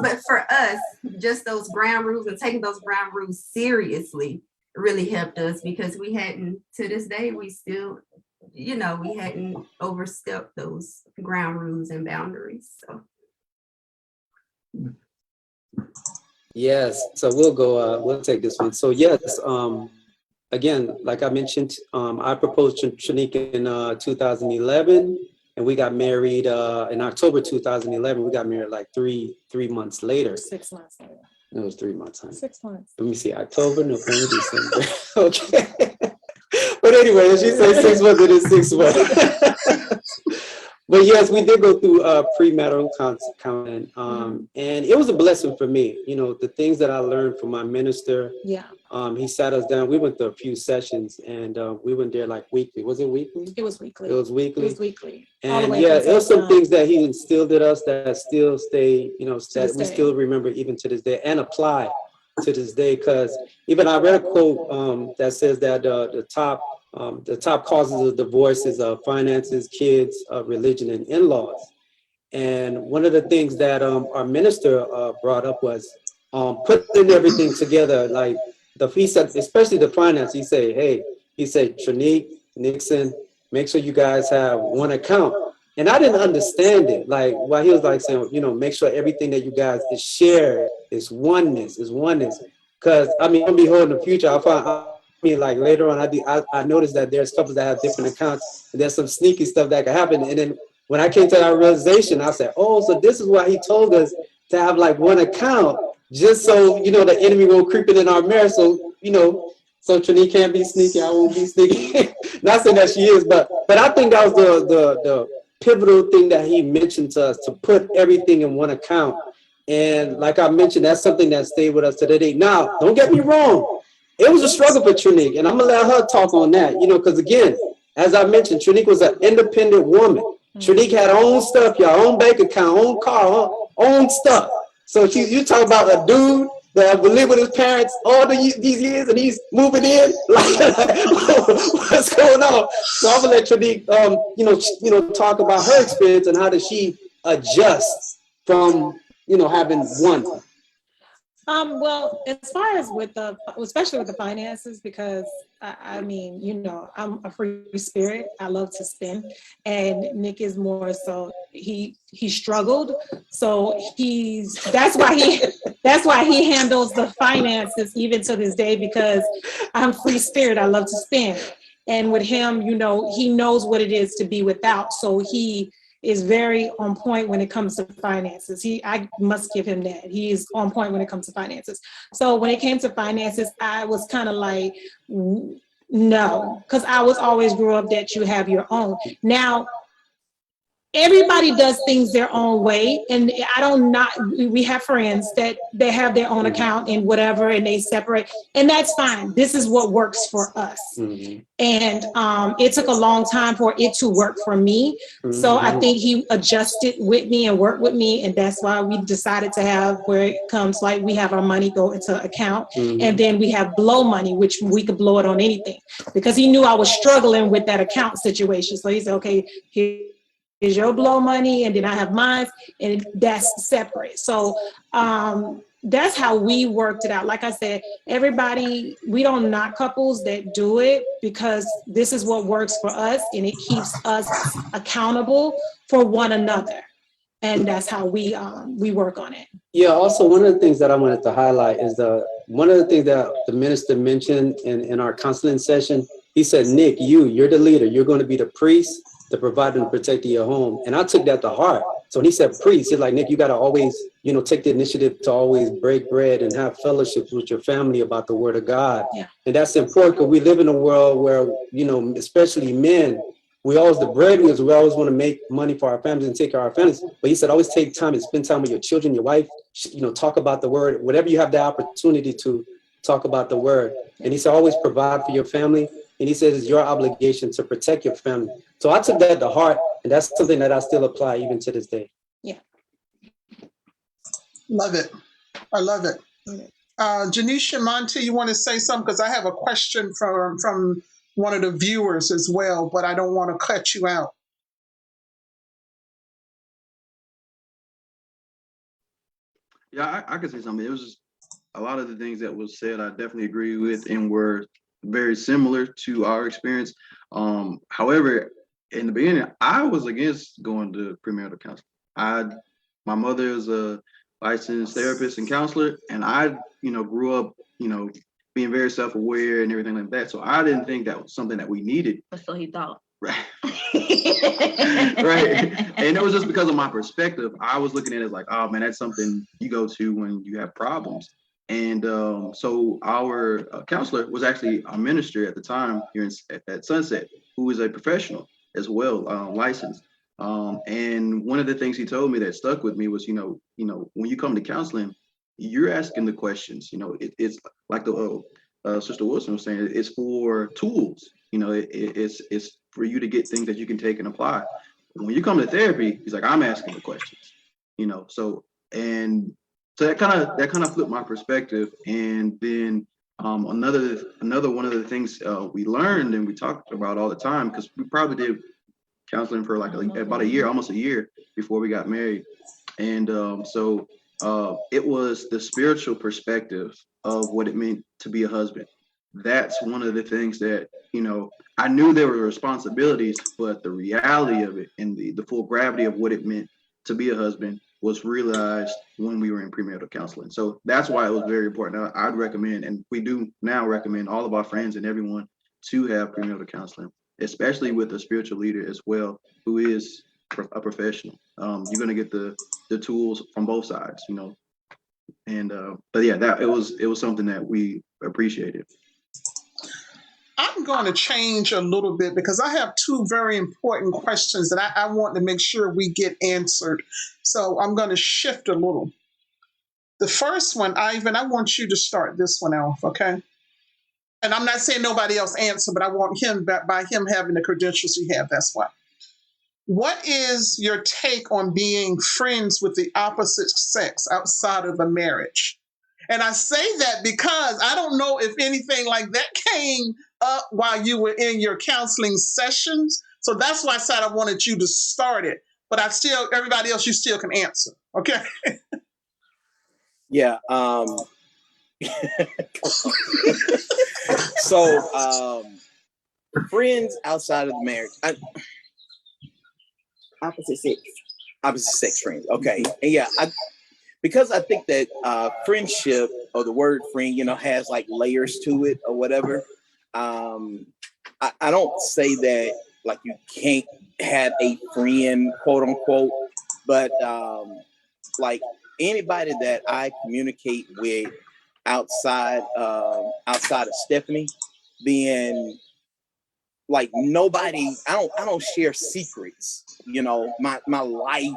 Speaker 7: but for us, just those ground rules and taking those ground rules seriously really helped us, because we hadn't, to this day, we still, we hadn't overstepped those ground rules and boundaries. So.
Speaker 4: Yes, so we'll take this one. So yes, again, like I mentioned, I proposed to Trinique in 2011, and we got married in October 2011. We got married like three months later.
Speaker 9: 6 months later.
Speaker 4: It was 3 months, honey.
Speaker 9: 6 months.
Speaker 4: Let me see, October, November, December. Okay. But anyway, she said 6 months, it is 6 months. But yes, we did go through premarital counseling, and it was a blessing for me. The things that I learned from my minister.
Speaker 9: Yeah.
Speaker 4: He sat us down. We went through a few sessions, and we went there like weekly. Was it weekly?
Speaker 9: It was weekly.
Speaker 4: It was weekly.
Speaker 9: It was weekly.
Speaker 4: And yeah, it was some things that he instilled in us that still stay, that we still remember even to this day and apply to this day. Because even I read a quote that says that the top causes of divorce is finances, kids, religion, and in-laws. And one of the things that our minister brought up was putting everything together. Like he said, especially the finance. He said, Trinique, Nixon, make sure you guys have one account. And I didn't understand it. Like while he was like saying, make sure everything that you guys is shared is oneness. Because I'm beholding the future. Like later on, I noticed that there's couples that have different accounts, and there's some sneaky stuff that can happen. And then when I came to that realization, I said, oh, so this is why he told us to have like one account, just so the enemy won't creep in our marriage. So so Trinique can't be sneaky, I won't be sneaky. Not saying that she is, but I think that was the pivotal thing that he mentioned to us, to put everything in one account. And like I mentioned, that's something that stayed with us today. Now, don't get me wrong. It was a struggle for Trinique, and I'm gonna let her talk on that, because again, as I mentioned, Trinique was an independent woman. Trinique had her own stuff, your own bank account, own car, own stuff. So you talk about a dude that lived with his parents all these years, and he's moving in. Like, what's going on? So I'm gonna let Trinique, talk about her experience and how does she adjust from, having one.
Speaker 9: Well, as far as especially with the finances, because I'm a free spirit. I love to spend, and Nick is more so. He struggled, so that's why he handles the finances even to this day, because I'm free spirit. I love to spend, and with him, he knows what it is to be without. So he is very on point when it comes to finances. I must give him that. He is on point when it comes to finances. So when it came to finances, I was kind of like, no, because I was always grew up that you have your own. Now, everybody does things their own way, and we have friends that they have their own account and whatever, and they separate, and that's fine. This is what works for us. Mm-hmm. And it took a long time for it to work for me. Mm-hmm. So I think he adjusted with me and worked with me, and that's why we decided to have where it comes like we have our money go into account, mm-hmm. and then we have blow money, which we could blow it on anything, because he knew I was struggling with that account situation. So he said, okay, here's your blow money, and then I have mine, and that's separate. So that's how we worked it out. Like I said, we don't knock couples that do it, because this is what works for us, and it keeps us accountable for one another. And that's how we work on it.
Speaker 4: Yeah, also one of the things that I wanted to highlight is one of the things that the minister mentioned in our counseling session. He said, Nick, you're the leader. You're going to be the priest, the provider and protector of your home. And I took that to heart. So when he said priest, he's like, Nick, you got to always, take the initiative to always break bread and have fellowships with your family about the word of God. Yeah. And that's important, because we live in a world where, especially men, we always we always want to make money for our families and take care of our families. But he said, always take time and spend time with your children, your wife, talk about the word, whatever you have the opportunity to talk about the word. And he said, always provide for your family. And he says it's your obligation to protect your family. So I took that to heart, and that's something that I still apply even to this day.
Speaker 9: Yeah.
Speaker 1: Love it. I love it. Janesha, Mantee, you want to say something? Because I have a question from one of the viewers as well, but I don't want to cut you out.
Speaker 2: Yeah, I could say something. It was just a lot of the things that was said, I definitely agree with and were very similar to our experience. However, in the beginning, I was against going to premarital counseling. My mother is a licensed therapist and counselor, and I, grew up, being very self-aware and everything like that. So I didn't think that was something that we needed.
Speaker 3: So he thought.
Speaker 2: Right. Right. And it was just because of my perspective. I was looking at it as like, oh man, that's something you go to when you have problems. And so our counselor was actually a minister at the time here at Sunset, who is a professional as well, licensed. And one of the things he told me that stuck with me was, when you come to counseling, you're asking the questions. It's like the Sister Wilson was saying, it's for tools. It's for you to get things that you can take and apply. When you come to therapy, he's like, I'm asking the questions. So that kind of flipped my perspective. And then another one of the things we learned and we talked about all the time, because we probably did counseling for like about a year, almost a year before we got married. And so it was the spiritual perspective of what it meant to be a husband. That's one of the things that, I knew there were responsibilities, but the reality of it and the full gravity of what it meant to be a husband was realized when we were in premarital counseling. So that's why it was very important. I'd recommend, and we do now recommend all of our friends and everyone to have premarital counseling, especially with a spiritual leader as well, who is a professional. You're going to get the tools from both sides, and but yeah, it was something that we appreciated.
Speaker 1: I'm going to change a little bit because I have two very important questions that I want to make sure we get answered. So I'm going to shift a little. The first one, Ivan, I want you to start this one off, okay? And I'm not saying nobody else answer, but I want him, by him having the credentials you have, that's why. What is your take on being friends with the opposite sex outside of the marriage? And I say that because I don't know if anything like that came up while you were in your counseling sessions. So that's why I said I wanted you to start it. But everybody else, you still can answer. Okay.
Speaker 8: Yeah. So friends outside of the marriage. Opposite sex friends. Okay. And yeah, because I think that friendship, or the word friend, has like layers to it or whatever. I don't say that like you can't have a friend, quote unquote, but like anybody that I communicate with outside of Stephanie, then like nobody, I don't share secrets, my life.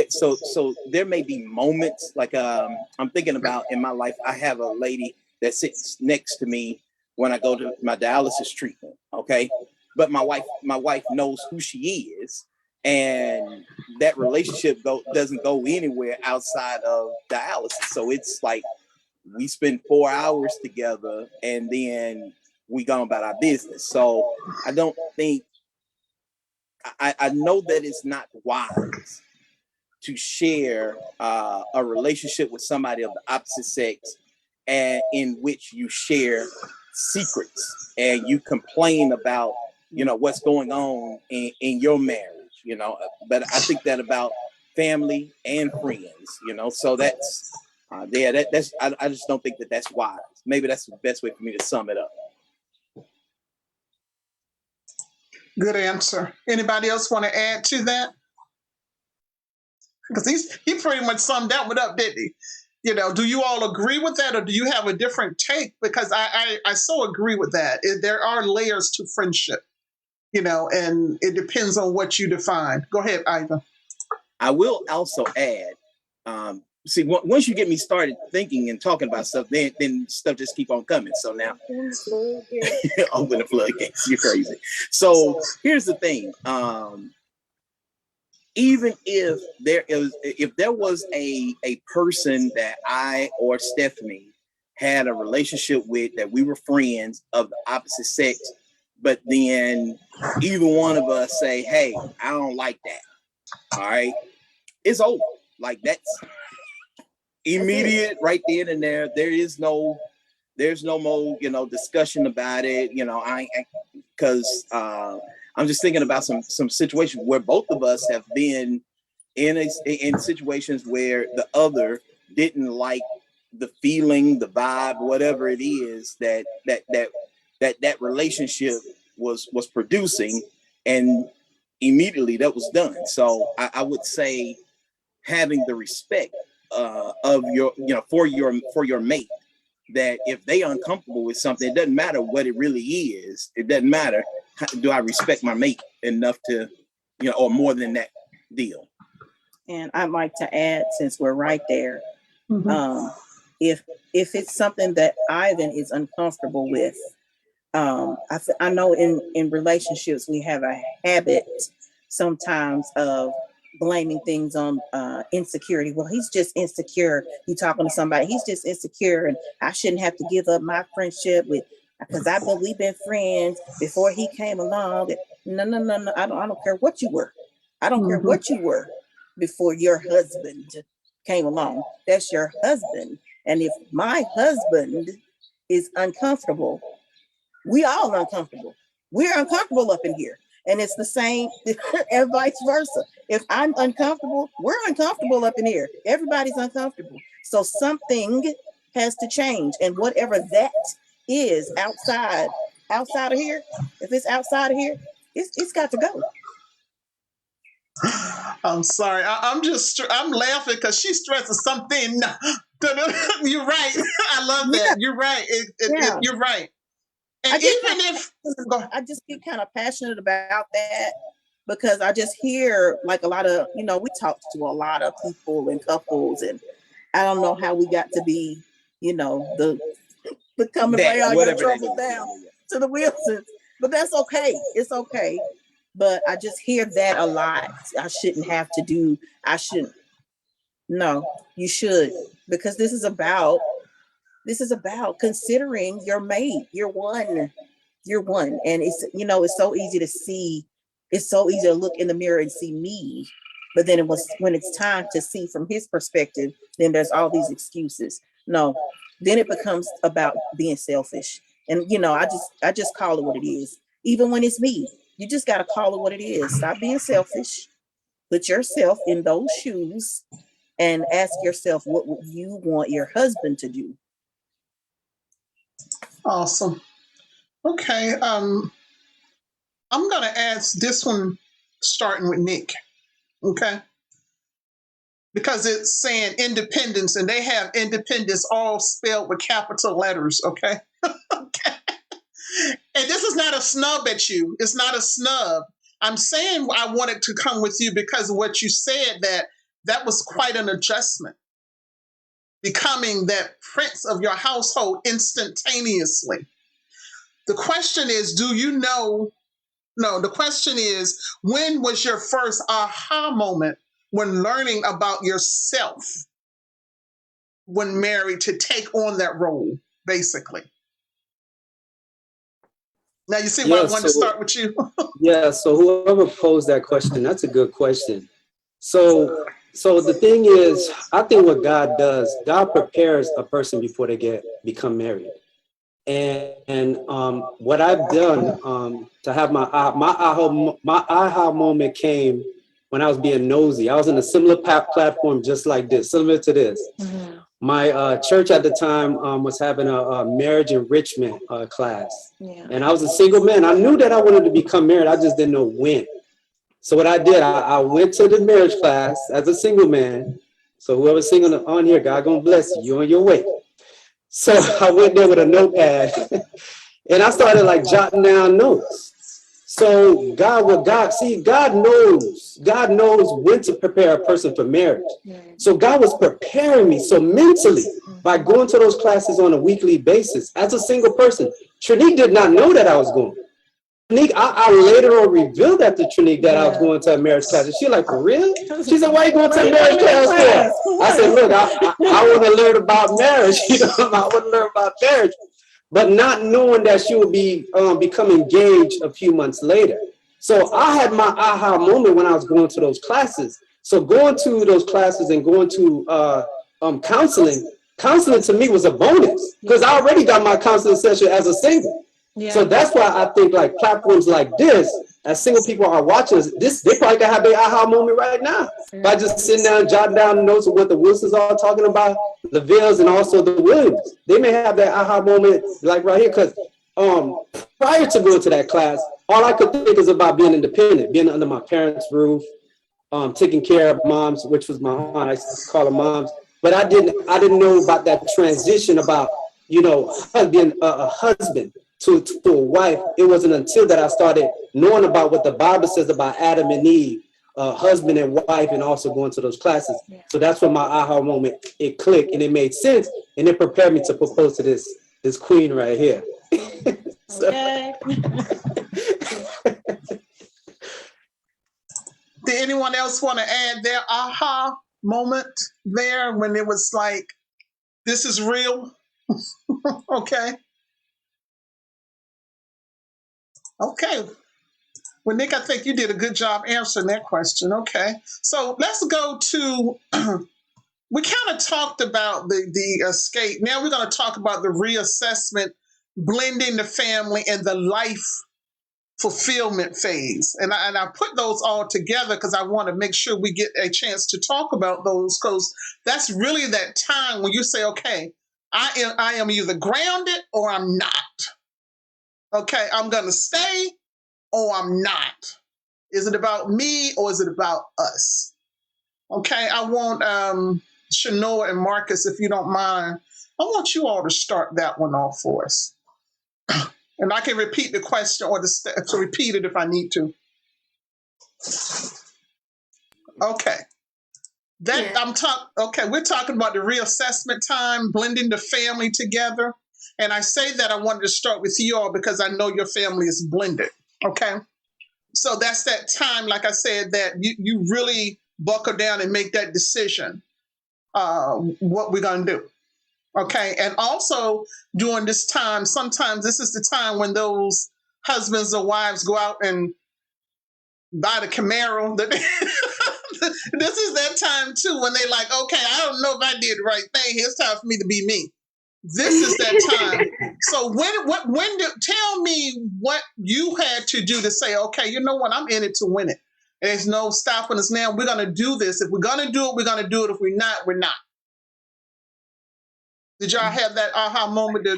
Speaker 8: So there may be moments like I'm thinking about in my life. I have a lady that sits next to me when I go to my dialysis treatment. Okay, but my wife knows who she is, and that relationship doesn't go anywhere outside of dialysis. So it's like we spend 4 hours together, and then we go about our business. So I don't think. I know that it's not wise to share a relationship with somebody of the opposite sex, and in which you share secrets and you complain about, what's going on in your marriage, but I think that about family and friends, so that's that's I just don't think that that's wise. Maybe that's the best way for me to sum it up.
Speaker 1: Good answer. Anybody else want to add to that? Because he pretty much summed that one up, didn't he? Do you all agree with that, or do you have a different take? Because I so agree with that. There are layers to friendship, and it depends on what you define. Go ahead, Ivan.
Speaker 8: I will also add, see, once you get me started thinking and talking about stuff, then stuff just keep on coming. So now, open the floodgates. You're crazy. So here's the thing. Even if there was a person that I or Stephanie had a relationship with, that we were friends of the opposite sex, but then either one of us say, hey, I don't like that. All right. It's over. Like, that's immediate right then and there. There's no more, discussion about it. Because I'm just thinking about some situations where both of us have been in situations where the other didn't like the feeling, the vibe, whatever it is that relationship was producing, and immediately that was done. So I would say having the respect of your, for your mate, that if they uncomfortable with something, it doesn't matter what it really is. It doesn't matter. Do I respect my mate enough to, or more than that deal?
Speaker 5: And I'd like to add, since we're right there, if it's something that Ivan is uncomfortable with, I know in relationships we have a habit sometimes of blaming things on insecurity. Well, he's just insecure. You talking to somebody, he's just insecure, and I shouldn't have to give up my friendship with, because we've been friends before he came along. No. I don't care what you were. I don't care what you were before your husband came along. That's your husband. And if my husband is uncomfortable, we all uncomfortable. We're uncomfortable up in here. And it's the same and vice versa. If I'm uncomfortable, we're uncomfortable up in here. Everybody's uncomfortable. So something has to change. And whatever that is outside of here, if it's outside of here, it's got to go.
Speaker 1: I'm sorry. I'm laughing because she stresses something. You're right. I love that. You're right. You're right. And
Speaker 5: I just get kind of passionate about that, because I just hear like a lot of, we talk to a lot of people and couples, and I don't know how we got to be, the come and lay all your trouble down to the Wilsons, but that's okay. It's okay. But I just hear that a lot. I shouldn't. No, you should, because this is about considering your mate. You're one. And it's, it's so easy to see. It's so easy to look in the mirror and see me. But then when it's time to see from his perspective, then there's all these excuses. No, then it becomes about being selfish. And, I just call it what it is. Even when it's me, you just got to call it what it is. Stop being selfish. Put yourself in those shoes and ask yourself, what would you want your husband to do?
Speaker 1: Awesome. Okay. I'm going to ask this one, starting with Nick. Okay. Because it's saying independence, and they have independence all spelled with capital letters. Okay. Okay. And this is not a snub at you. It's not a snub. I'm saying I wanted to come with you because of what you said, that was quite an adjustment. Becoming that prince of your household instantaneously. The question is, the question is, when was your first aha moment when learning about yourself when married to take on that role, basically? Now you see why I wanted to start with you.
Speaker 4: Yeah, so whoever posed that question, that's a good question. So the thing is, I think what God does, God prepares a person before they become married. And what I've done to have my aha moment came when I was being nosy. I was in a similar platform just like this, similar to this. Mm-hmm. My church at the time was having a marriage enrichment class. Yeah. And I was a single man. I knew that I wanted to become married. I just didn't know when. So what I did, I went to the marriage class as a single man. So whoever's single on here, God gonna bless you. You're on your way. So I went there with a notepad and I started like jotting down notes. So God knows when to prepare a person for marriage. So God was preparing me. So mentally, by going to those classes on a weekly basis as a single person, Trinique did not know that I was going. I later on revealed that to Trinique that I was going to a marriage class. And she like, for real? She said, why are you going to a marriage class for? I said, look, I want to learn about marriage. You know, I want to learn about marriage. But not knowing that she would be become engaged a few months later. So I had my aha moment when I was going to those classes. So going to those classes and going to counseling to me was a bonus because I already got my counseling session as a single. Yeah. So that's why I think like platforms like this, as single people are watching this, they probably can have their aha moment right now by just sitting down, jotting down notes of what the Wilsons are talking about, the Leavells, and also the Williams. They may have that aha moment like right here because prior to going to that class, all I could think is about being independent, being under my parents' roof, taking care of moms, which was my aunt. I used to call her moms, but I didn't know about that transition about, you know, being a husband to a wife. It wasn't until that I started knowing about what the Bible says about Adam and Eve, husband and wife, and also going to those classes. So that's when my aha moment, it clicked and it made sense, and it prepared me to propose to this queen right here. So.
Speaker 9: Okay.
Speaker 1: Did anyone else want to add their aha moment there when it was like, this is real? Okay. Okay. Well, Nick, I think you did a good job answering that question. Okay. So let's go to, we kind of talked about the escape. Now we're going to talk about the reassessment, blending the family and the life fulfillment phase. And I put those all together because I want to make sure we get a chance to talk about those, because that's really that time when you say, okay, I am either grounded or I'm not. Okay, I'm going to stay or I'm not. Is it about me or is it about us? Okay, I want Chenoa and Marcus, if you don't mind, I want you all to start that one off for us. And I can repeat the question or to repeat it if I need to. Okay. We're talking about the reassessment time, blending the family together. And I say that I wanted to start with you all because I know your family is blended. Okay. So that's that time, like I said, that you really buckle down and make that decision, what we're going to do. Okay. And also during this time, sometimes this is the time when those husbands or wives go out and buy the Camaro. This is that time too when they like, okay, I don't know if I did the right thing. It's time for me to be me. This is that time. So tell me what you had to do to say, okay, you know what, I'm in it to win it. There's no stopping us now. We're going to do this. If we're going to do it, we're going to do it. If we're not, we're not. Did y'all have that aha moment to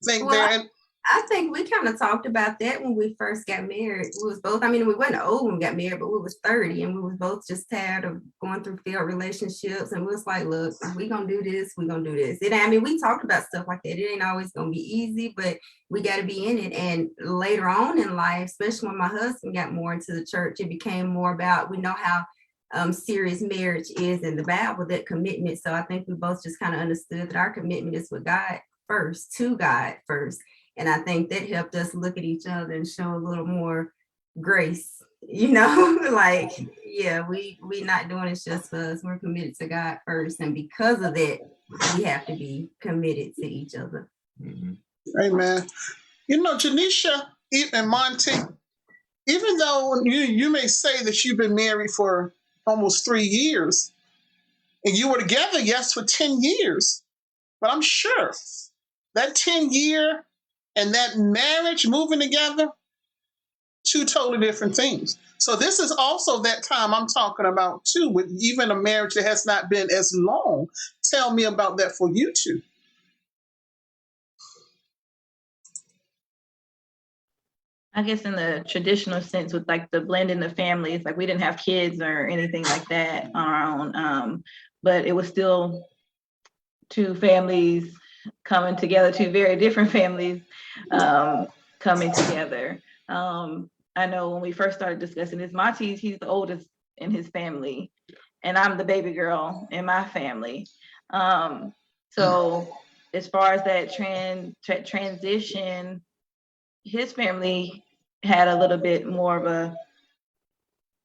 Speaker 1: think there?
Speaker 7: I think we kind of talked about that when we first got married. We was both, I mean, we wasn't old when we got married, but we was 30 and we was both just tired of going through failed relationships. And we was like, look, we gonna do this, we gonna do this. And I mean, we talked about stuff like that. It ain't always gonna be easy, but we gotta be in it. And later on in life, especially when my husband got more into the church, it became more about, we know how serious marriage is in the Bible, that commitment. So I think we both just kind of understood that our commitment is with God first, to God first. And I think that helped us look at each other and show a little more grace, you know, like, yeah, we not doing it just for us. We're committed to God first. And because of that, we have to be committed to each other.
Speaker 1: Mm-hmm. Amen. You know, Janesha and Mantee, even though you may say that you've been married for almost 3 years and you were together, yes, for 10 years, but I'm sure that 10-year and that marriage moving together, two totally different things. So this is also that time I'm talking about too, with even a marriage that has not been as long. Tell me about that for you two.
Speaker 3: I guess in the traditional sense with like the blending the families, like we didn't have kids or anything like that on our own, but it was still two families coming together, two very different families coming together. I know when we first started discussing this, Mantee's, he's the oldest in his family, and I'm the baby girl in my family. So as far as that transition, his family had a little bit more of a.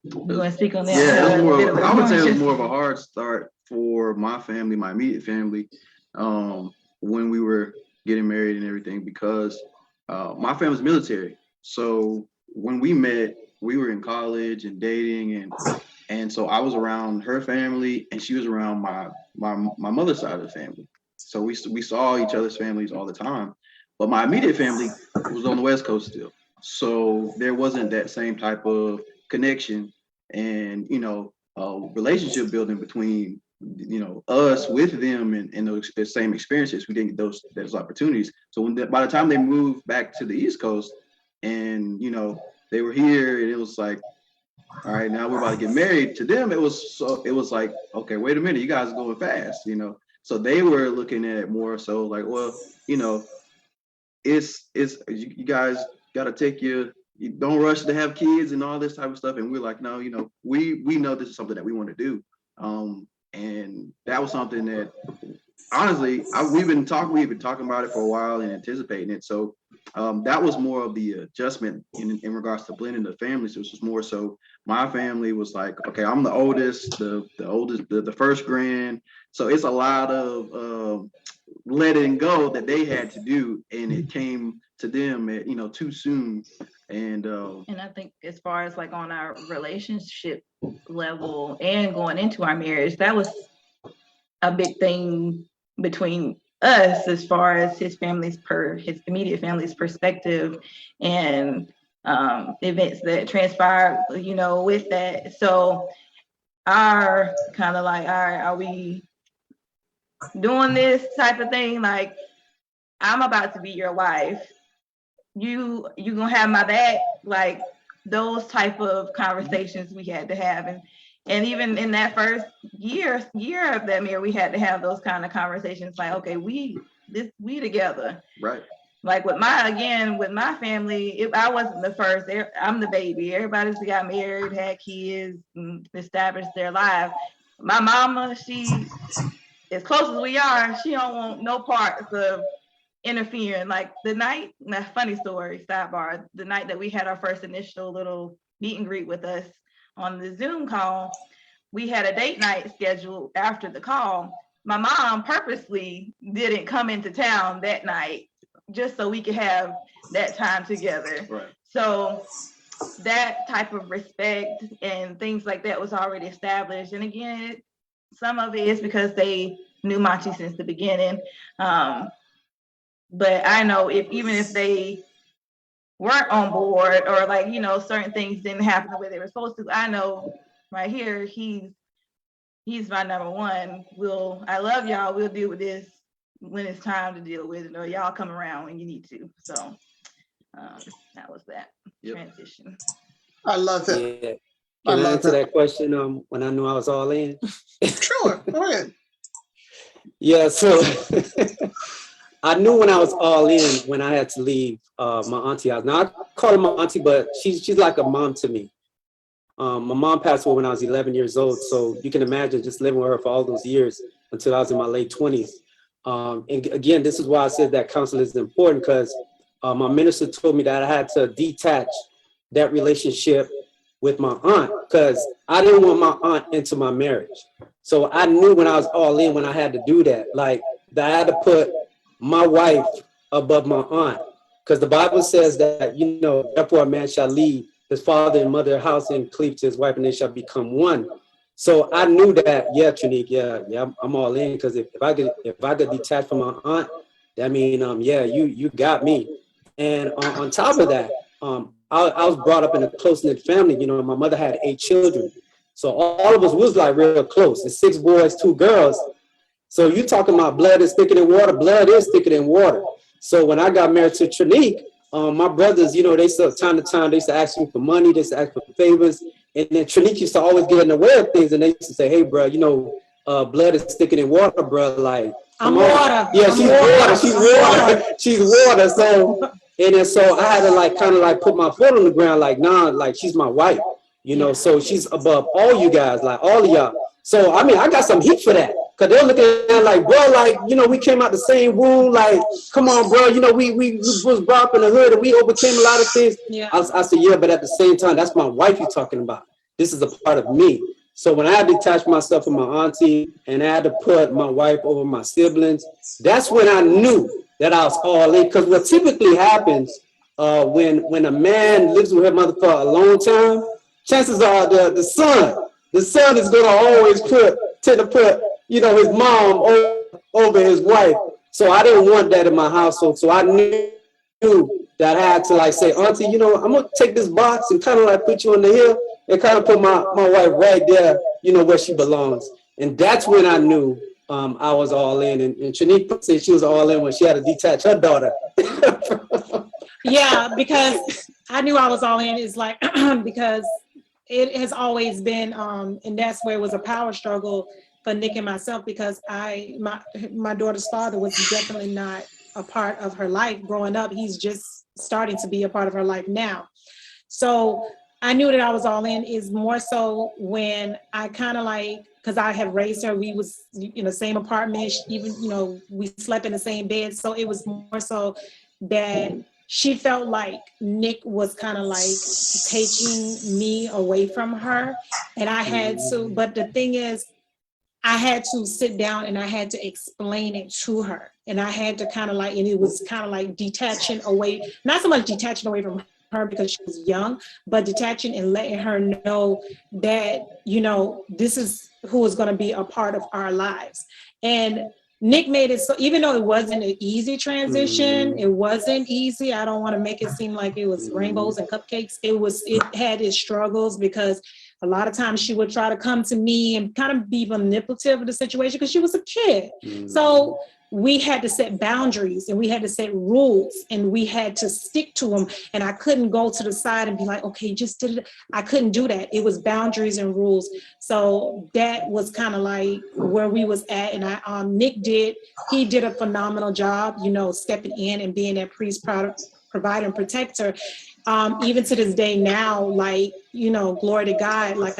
Speaker 3: You want to speak on that?
Speaker 2: Yeah, it was
Speaker 3: Bit of
Speaker 2: more.
Speaker 3: a
Speaker 2: I would say it was
Speaker 3: conscious-
Speaker 2: more of a hard start for my family, my immediate family, when we were getting married and everything, because my family's military. So when we met, we were in college and dating, and so I was around her family, and she was around my mother's side of the family. So we saw each other's families all the time. But my immediate family was on the West Coast still, so there wasn't that same type of connection and relationship building between us with them and those the same experiences. We didn't get those opportunities. So by the time they moved back to the East Coast, and they were here, and it was like, all right, now we're about to get married. To them, it was like, okay, wait a minute, you guys are going fast, So they were looking at it more so like, well, it's you guys got to take you don't rush to have kids and all this type of stuff. And we're like, no, we know this is something that we want to do. And that was something that honestly, we've been talking about it for a while and anticipating it. So that was more of the adjustment in regards to blending the families. It was just more so my family was like, okay, I'm the oldest, the first grand. So it's a lot of letting go that they had to do, and it came to them at too soon. And
Speaker 3: I think as far as like on our relationship level and going into our marriage, that was a big thing between us as far as his immediate family's perspective and events that transpired, with that. So our kind of like, all right, are we doing this type of thing? Like, I'm about to be your wife. You gonna have my back? Like, those type of conversations we had to have. And even in that first year of that marriage, we had to have those kind of conversations. Like, okay, we together,
Speaker 2: right?
Speaker 3: Like with my family, I wasn't the first. I'm the baby. Everybody's got married, had kids, and established their lives. My mama, she, as close as we are, she don't want no parts of interfering. Like funny story, sidebar, the night that we had our first initial little meet and greet with us on the Zoom call, we had a date night scheduled after the call. My mom purposely didn't come into town that night just so we could have that time together.
Speaker 2: Right.
Speaker 3: So that type of respect and things like that was already established. And again, some of it is because they knew Mantee since the beginning. But I know even if they weren't on board or like, certain things didn't happen the way they were supposed to, I know right here, he's my number one. I love y'all. We'll deal with this when it's time to deal with it, or y'all come around when you need to. So that was that transition.
Speaker 1: I love it.
Speaker 4: Yeah. Can I answer that question when I knew I was all in?
Speaker 1: Sure, go ahead.
Speaker 4: Yeah, so I knew when I was all in when I had to leave my auntie house. Now I call her my auntie, but she's like a mom to me. My mom passed away when I was 11 years old, so you can imagine just living with her for all those years until I was in my late 20s. And again, this is why I said that counseling is important, because my minister told me that I had to detach that relationship with my aunt, because I didn't want my aunt into my marriage. So I knew when I was all in when I had to do that, like that I had to put my wife above my aunt, because the Bible says that, therefore a man shall leave his father and mother house and cleave to his wife, and they shall become one. So I knew that, Trinique, I'm all in, because if I could detach from my aunt, that means, you got me. And on top of that, I was brought up in a close-knit family. My mother had 8 children. So all of us was like real close. It's 6 boys, 2 girls. So you talking about blood is thicker than water. Blood is thicker than water. So when I got married to Trinique, my brothers, they still time to time, they used to ask me for money, they used to ask for favors. And then Trinique used to always get in the way of things. And they used to say, hey, bro, blood is thicker than water, bro. Like,
Speaker 9: I'm water.
Speaker 4: Yeah, she's water. She's water. She's water. So, and so I had to kind of put my foot on the ground, like, nah, like she's my wife, so she's above all you guys, like all of y'all. So, I mean, I got some heat for that. Cause they're looking at it like, bro, like, you know, we came out the same womb. Like, come on, bro. You know, we was brought up in the hood and we overcame a lot of things.
Speaker 9: Yeah.
Speaker 4: I said, yeah, but at the same time, that's my wife you're talking about. This is a part of me. So when I had to detach myself from my auntie and I had to put my wife over my siblings, that's when I knew that I was all in. Because what typically happens when a man lives with her mother for a long time, chances are the son is going to always tend to put, you know, his mom over his wife. So I didn't want that in my household. So I knew that I had to like say, auntie, you know, I'm going to take this box and kind of like put you on the hill and kind of put my wife right there, you know, where she belongs. And that's when I knew I was all in. And Trinique said she was all in when she had to detach her daughter.
Speaker 9: Yeah, because I knew I was all in. Is like, because it has always been, and that's where it was a power struggle for Nick and myself, because my daughter's father was definitely not a part of her life growing up. He's just starting to be a part of her life now. So I knew that I was all in is more so when I kind of like, because I have raised her, we was in the same apartment, even, you know, we slept in the same bed. So it was more so that she felt like Nick was kind of like taking me away from her. And I had to, but the thing is, I had to sit down and I had to explain it to her. And I had to kind of like, and it was kind of like detaching away, not so much detaching away from her because she was young, but detaching and letting her know that, you know, this is who is going to be a part of our lives. And Nick made it so, even though it wasn't an easy transition, it wasn't easy. I don't want to make it seem like it was rainbows and cupcakes. It had its struggles, because a lot of times she would try to come to me and kind of be manipulative of the situation because she was a kid. So we had to set boundaries and we had to set rules and we had to stick to them. And I couldn't go to the side and be like, okay, just did it. I couldn't do that. It was boundaries and rules. So that was kind of like where we was at. And Nick did a phenomenal job, you know, stepping in and being that priest, provider and protector. Even to this day now, like, you know, glory to God, like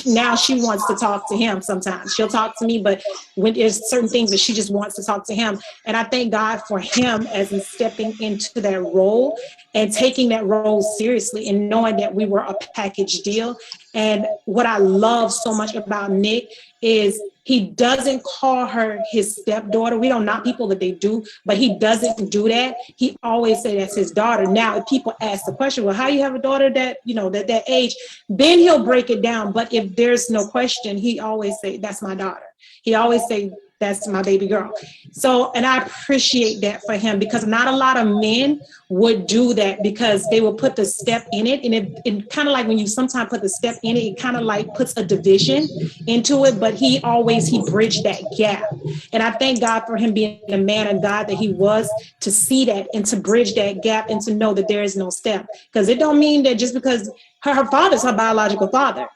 Speaker 9: now she wants to talk to him sometimes. She'll talk to me, but when there's certain things that she just wants to talk to him. And I thank God for him as he's stepping into that role and taking that role seriously and knowing that we were a package deal. And what I love so much about Nick is he doesn't call her his stepdaughter. We don't knock people that they do, but he doesn't do that. He always say that's his daughter. Now, if people ask the question, well, how you have a daughter that, you know, that age, then he'll break it down. But if there's no question, he always say, that's my daughter. He always say, that's my baby girl. So, and I appreciate that for him, because not a lot of men would do that, because they will put the step in it. And it kind of like when you sometimes put the step in it, it kind of like puts a division into it, but he bridged that gap. And I thank God for him being the man of God that he was, to see that and to bridge that gap and to know that there is no step. Because it don't mean that just because her father's her biological father,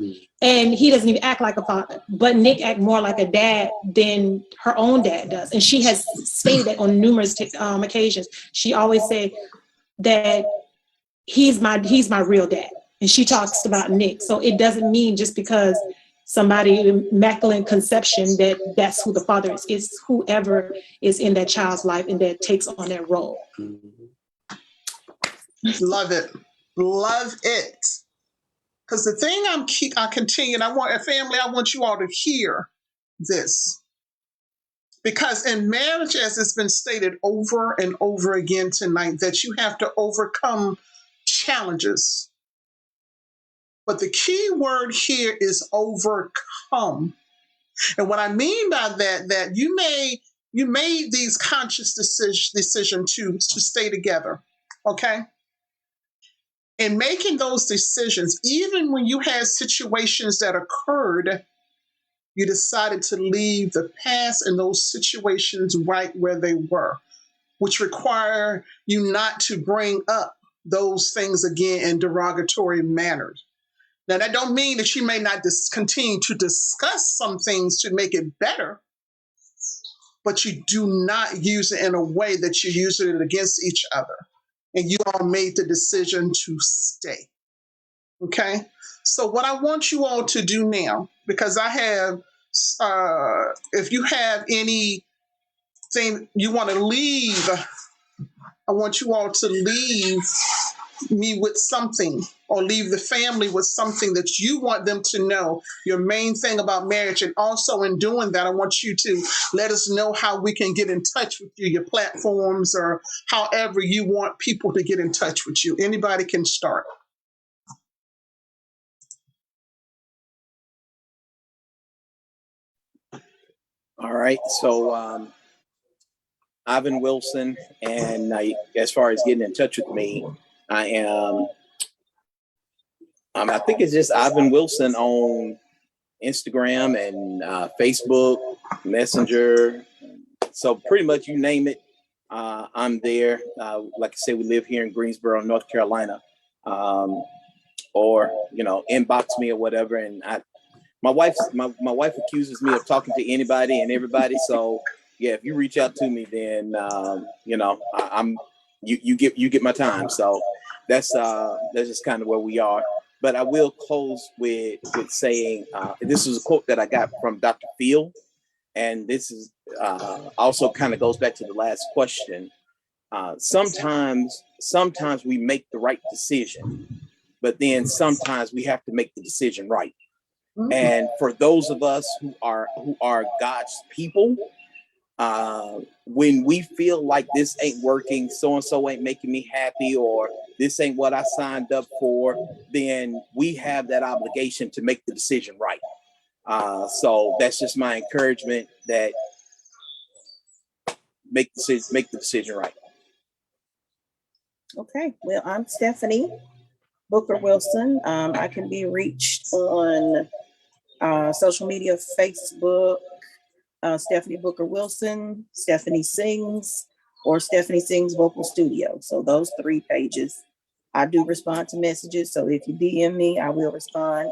Speaker 9: and he doesn't even act like a father, but Nick act more like a dad than her own dad does. And she has stated that on numerous occasions. She always said that he's my real dad. And she talks about Nick. So it doesn't mean just because somebody immaculate conception that's who the father is. It's whoever is in that child's life and that takes on that role.
Speaker 1: Love it. Love it. Because the thing I continue, and I want you all to hear this. Because in marriage, as it's been stated over and over again tonight, that you have to overcome challenges. But the key word here is overcome. And what I mean by that you made these conscious decision to stay together. Okay? In making those decisions, even when you had situations that occurred, you decided to leave the past and those situations right where they were, which require you not to bring up those things again in derogatory manners. Now, that don't mean that you may not continue to discuss some things to make it better, but you do not use it in a way that you're using it against each other. And you all made the decision to stay. Okay? So what I want you all to do now, because I have If you have anything you want to leave, I want you all to leave me with something, or leave the family with something that you want them to know, your main thing about marriage. And also in doing that, I want you to let us know how we can get in touch with you, your platforms, or however you want people to get in touch with you. Anybody can start.
Speaker 8: All right. So Ivan Wilson, and as far as getting in touch with me, I am. I think it's just Ivan Wilson on Instagram and Facebook, Messenger. So pretty much you name it, I'm there. Like I said, we live here in Greensboro, North Carolina, or inbox me or whatever. And my wife accuses me of talking to anybody and everybody. So yeah, if you reach out to me, then you get my time. So that's just kind of where we are. But I will close with saying this is a quote that I got from Dr. Phil, and this is also kind of goes back to the last question. Sometimes we make the right decision, but then sometimes we have to make the decision right. And for those of us who are God's people, when we feel like this ain't working, so-and-so ain't making me happy, or this ain't what I signed up for, then we have that obligation to make the decision right. So that's just my encouragement, that make the decision right.
Speaker 5: Okay, well, I'm Stephanie Booker Wilson. I can be reached on social media, Facebook, Stephanie Booker Wilson, Stephanie Sings, or Stephanie Sings Vocal Studio. So those 3 pages. I do respond to messages. So if you DM me, I will respond.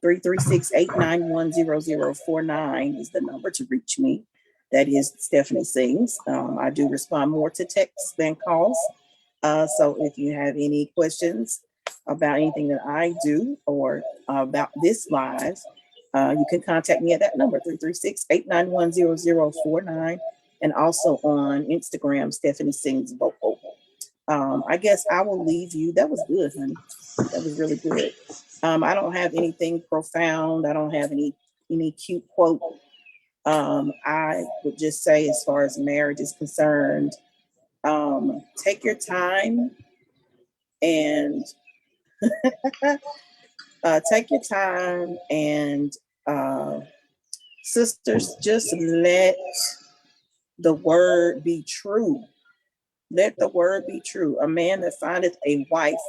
Speaker 5: 336-891-0049 is the number to reach me. That is Stephanie Sings. I do respond more to texts than calls. So if you have any questions about anything that I do or about this live, you can contact me at that number, 336-891-0049, and also on Instagram, Stephanie Sings Vocal. I guess I will leave you. That was good, honey. That was really good. I don't have anything profound. I don't have any cute quote. I would just say, as far as marriage is concerned, take your time and sisters, just let the word be true. Let the word be true. A man that findeth a wife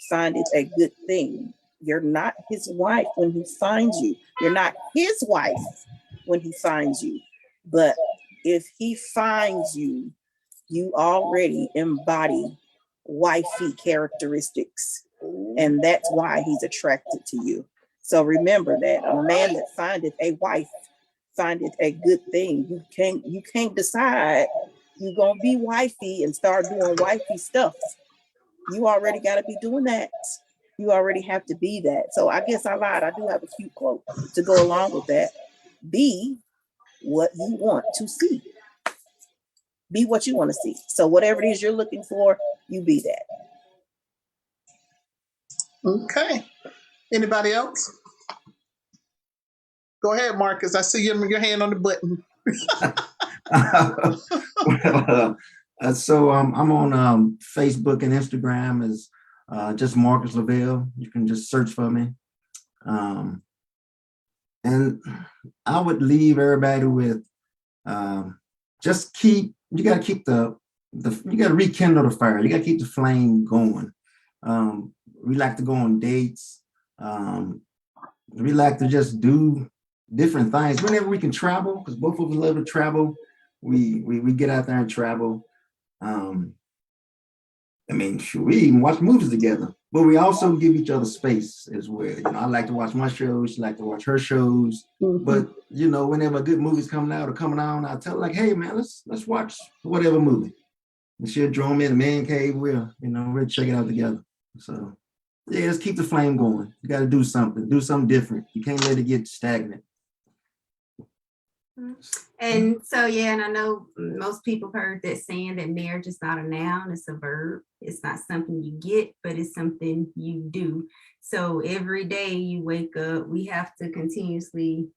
Speaker 5: findeth a good thing. You're not his wife when he finds you. You're not his wife when he finds you. But if he finds you, you already embody wifey characteristics. And that's why he's attracted to you. So remember that a man that findeth a wife findeth a good thing. You can't decide you're gonna be wifey and start doing wifey stuff. You already got to be doing that. You already have to be that. So I guess I lied. I do have a cute quote to go along with that. Be what you want to see. Be what you want to see. So whatever it is you're looking for, you be that.
Speaker 1: Okay. Anybody else? Go ahead, Marcus. I see your hand on the button.
Speaker 6: So I'm on Facebook and Instagram as just Marcus Leavell. You can just search for me. And I would leave everybody with you got to rekindle the fire. You got to keep the flame going. We like to go on dates. We like to just do different things whenever we can travel, because both of us love to travel. We get out there and travel. We even watch movies together, but we also give each other space as well. I like to watch my shows, she like to watch her shows. Mm-hmm. But whenever a good movie's coming out or coming on, I tell her, like, hey man, let's watch whatever movie. And she'll draw me in the man cave. We'll check it out together. So yeah, let's keep the flame going. You got to do something different. You can't let it get stagnant.
Speaker 7: And so, yeah, and I know most people have heard that saying that marriage is not a noun, it's a verb. It's not something you get, but it's something you do. So every day you wake up, we have to continuously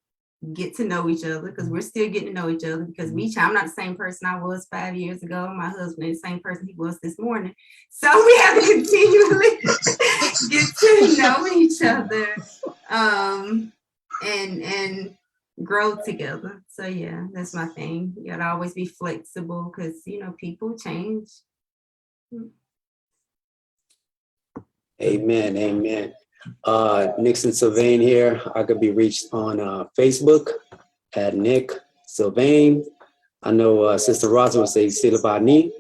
Speaker 7: get to know each other, because we're still getting to know each other, because I'm not the same person I was 5 years ago. My husband is the same person he was this morning. So we have to continually get to know each other, and grow together. So yeah, that's my thing. You gotta always be flexible, because people change.
Speaker 4: Amen. Amen. Nic Silvanie here. I could be reached on Facebook at Nic Silvanie. I know Sister Rosa would say Silvanie.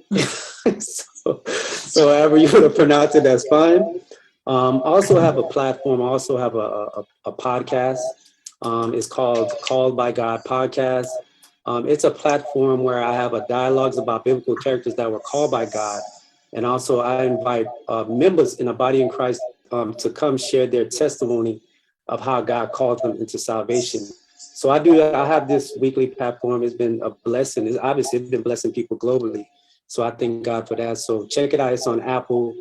Speaker 4: so however you want to pronounce it, that's fine. I also have a platform. I also have a podcast. It's called Called by God Podcast. It's a platform where I have dialogues about biblical characters that were called by God. And also I invite members in the body in Christ to come share their testimony of how God called them into salvation. So I have this weekly platform. It's been a blessing. It's been blessing people globally. So I thank God for that. So check it out. It's on Apple,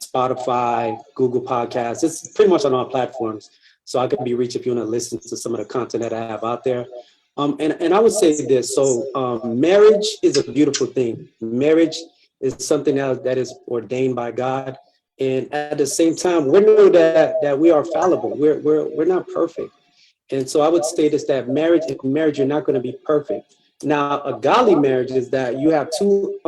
Speaker 4: Spotify, Google Podcasts. It's pretty much on all platforms. So I could be reached if you want to listen to some of the content that I have out there. And I would say this. So marriage is a beautiful thing. Marriage is something that is ordained by God. And at the same time, we know that we are fallible. We're not perfect. And so I would say this, that in marriage, you're not going to be perfect. Now, a godly marriage is that you have two